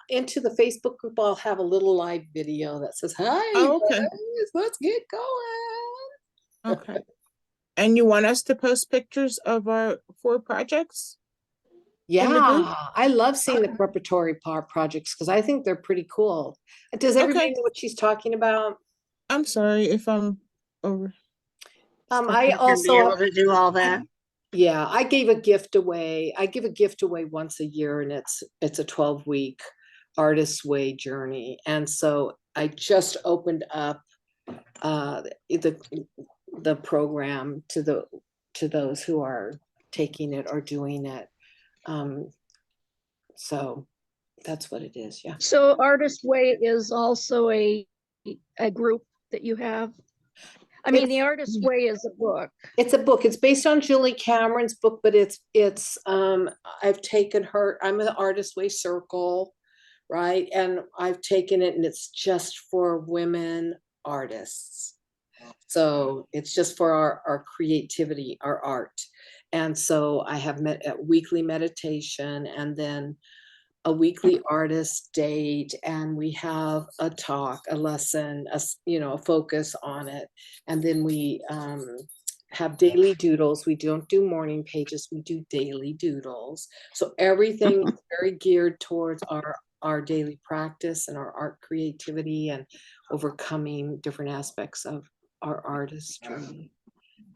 into the Facebook group. I'll have a little live video that says, "Hi, Oh, okay. guys, let's get going." Okay. And you want us to post pictures of our 4 projects? Yeah, I love seeing the preparatory projects because I think they're pretty cool. Does everybody know what she's talking about? I'm sorry if I'm over. I Be also able to do all that. Yeah, I gave a gift away. I give a gift away once a year, and it's a 12-week Artist's Way journey. And so I just opened up the program to those who are taking it or doing it. So that's what it is. Yeah. So Artist Way is also a group that you have. I mean, the Artist Way is a book. It's a book. It's based on Julie Cameron's book, but it's I've taken her. I'm an Artist Way Circle, right? And I've taken it, and it's just for women artists. So it's just for our creativity, our art. And so I have a weekly meditation, and then a weekly artist date, and we have a talk, a lesson, a focus on it. And then we have daily doodles. We don't do morning pages, we do daily doodles. So everything is very geared towards our daily practice and our art creativity and overcoming different aspects of our artistry.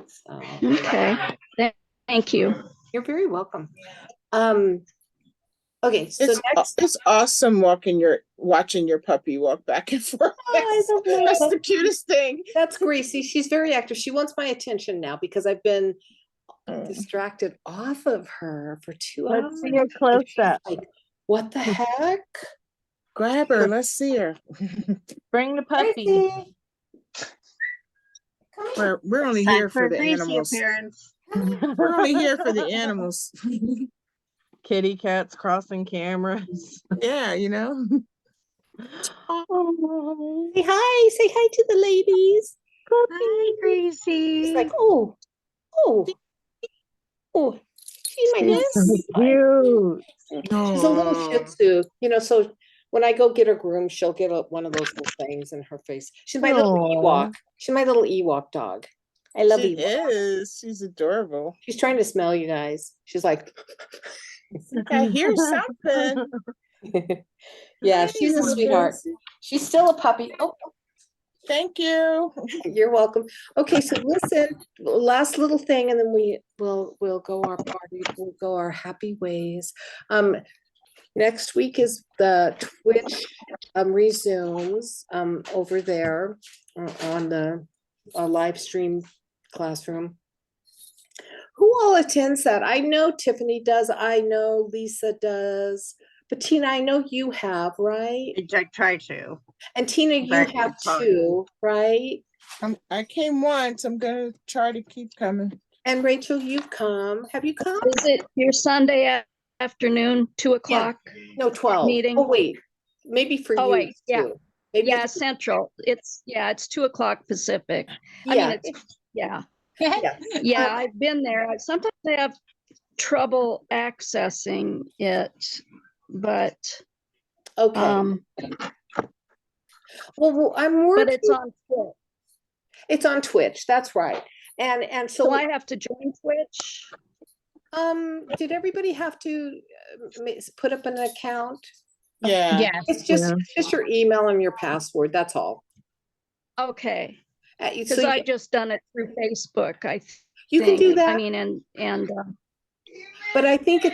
So, okay, thank you. You're very welcome. Okay, so it's awesome watching your puppy walk back and forth. That's the cutest thing. That's Gracie. She's very active. She wants my attention now because I've been distracted off of her for 2 hours. Let's see her close up. Like, what the heck? Grab her. Let's see her. Bring the puppy. We're only here for the Gracie animals. appearance. We're only here for the animals. Kitty cats crossing cameras. Yeah, Oh. Say hi to the ladies. Hi, Gracie. She's like, oh, she's my little Cute. She's a little Shih Tzu, so when I go get her groomed, she'll get one of those little things in her face. She's my little Ewok. She's my little Ewok dog. I love She Ewok. is. She's adorable. She's trying to smell you guys. She's like, I hear something. yeah, she's a sweetheart. She's still a puppy. Oh, Thank you. You're welcome. Okay, so listen, last little thing, and then we'll go our party, we'll go our happy ways. Next week is the Twitch resumes over there on the live stream classroom. Who all attends that? I know Tiffany does. I know Lisa does. But Tina, I know you have, right? I try to. And Tina, you Back have in time. too, right? I came once. I'm gonna try to keep coming. And Rachel, you've come. Have you come? Is it your Sunday afternoon, 2 o'clock? No, 12. Meeting? Oh, wait. Maybe for Oh, you wait, yeah. too. Maybe Yeah, it's, Central. It's 2 o'clock Pacific. I yeah. mean, it's, yeah. Yeah. Yeah, I've been there. Sometimes I have trouble accessing it, but, Okay. Well, I'm but working. it's on Twitch. It's on Twitch. That's right. And So so I have to join Twitch? did everybody have to put up an account? Yeah. Yes. It's just your email and your password. That's all. Okay, So because I just done it through Facebook, I you can do think. I that, mean, and but I think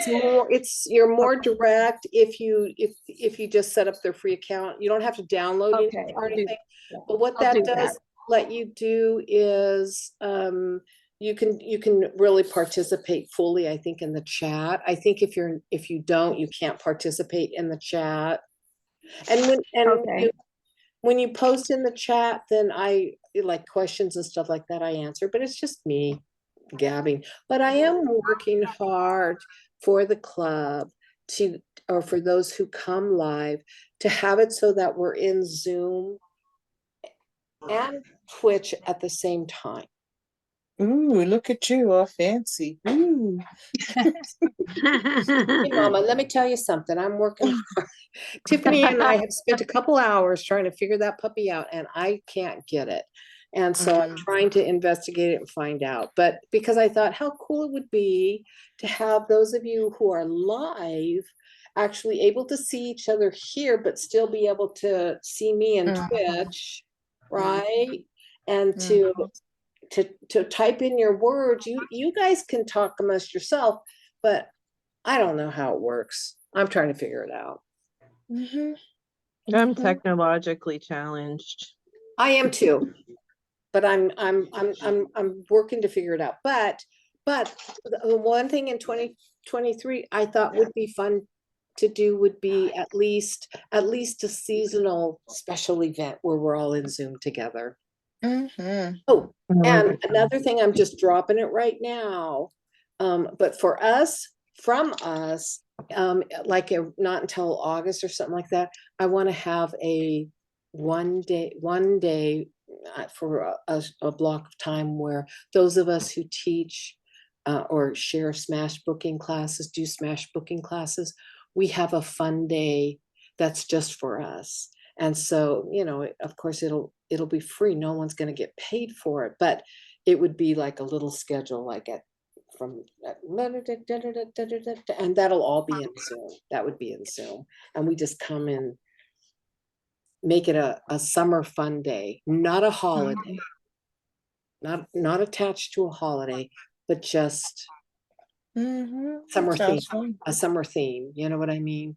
you're more direct if you just set up their free account. You don't have to download it okay, or I'll do anything. that. But what I'll that do does that. let you do is you can really participate fully, I think, in the chat. I think if you don't, you can't participate in the chat. And Okay. when you post in the chat, then I like questions and stuff like that I answer, but it's just me gabbing. But I am working hard for the club or for those who come live to have it so that we're in Zoom and Twitch at the same time. Ooh, look at you, all fancy. Ooh. Hey, Mama, let me tell you something. I'm working hard. Tiffany and I have spent a couple hours trying to figure that puppy out, and I can't get it. And so I'm trying to investigate it and find out. But because I thought how cool it would be to have those of you who are live actually able to see each other here, but still be able to see me in Twitch, right? And to type in your words. You guys can talk amongst yourself, but I don't know how it works. I'm trying to figure it out. I'm technologically challenged. I am too, but I'm working to figure it out. But the one thing in 2023 I thought would be fun to do would be at least a seasonal special event where we're all in Zoom together. Oh, and another thing, I'm just dropping it right now. But for us, from us, like not until August or something like that, I want to have a one day for a block of time where those of us who teach or share smash booking classes, do smash booking classes, we have a fun day that's just for us. And so, of course, it'll be free. No one's going to get paid for it, but it would be like a little schedule, like and that'll all be in Zoom. That would be in Zoom. And we just come and make it a summer fun day, not a holiday, not attached to a holiday, but just summer theme, a summer theme. You know what I mean?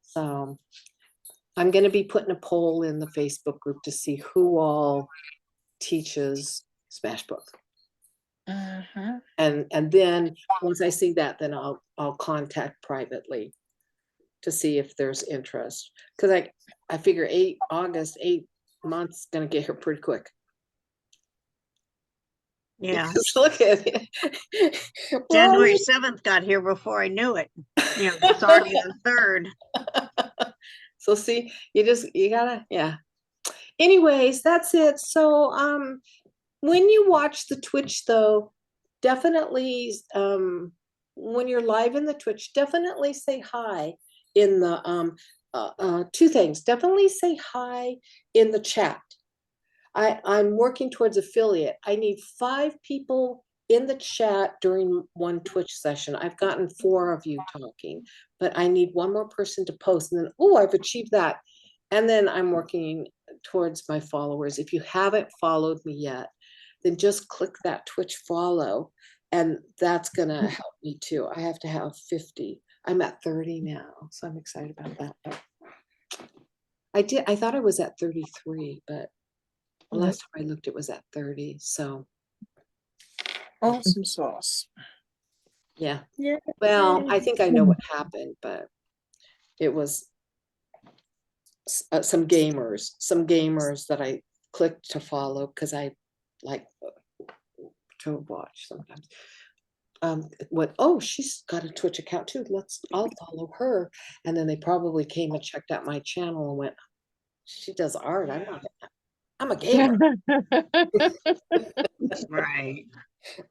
So I'm going to be putting a poll in the Facebook group to see who all teaches Smashbook. And then once I see that, then I'll contact privately to see if there's interest. Because I figure August, 8 months, gonna get here pretty quick. Yeah. Just look at it. January 7th got here before I knew it. It's already the 3rd. So see, you gotta, yeah. Anyways, that's it. So when you watch the Twitch though, definitely when you're live in the Twitch, definitely say hi in the two things. Definitely say hi in the chat. I'm working towards affiliate. I need 5 people in the chat during one Twitch session. I've gotten 4 of you talking, but I need one more person to post. And then, oh, I've achieved that. And then I'm working towards my followers. If you haven't followed me yet, then just click that Twitch follow, and that's gonna help me too. I have to have 50. I'm at 30 now, so I'm excited about that. But I thought I was at 33, but last time I looked, it was at 30. So Awesome sauce. yeah. Yeah. Well, I think I know what happened, but it was some gamers that I clicked to follow because I like to watch sometimes. Oh, she's got a Twitch account too. I'll follow her. And then they probably came and checked out my channel and went, she does art. I'm a gamer. Right.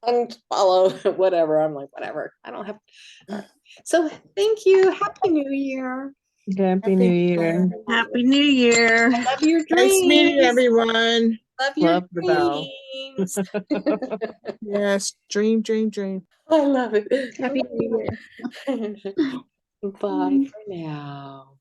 Unfollow, whatever. I'm like, whatever. I don't have. All right. So thank you. Happy New Year. Happy New Year. Happy New Year. I love your Nice meeting dreams. everyone. Love your Love the bell. dreams. Yes, dream, dream, dream. I love it. Happy New Year. Bye for now.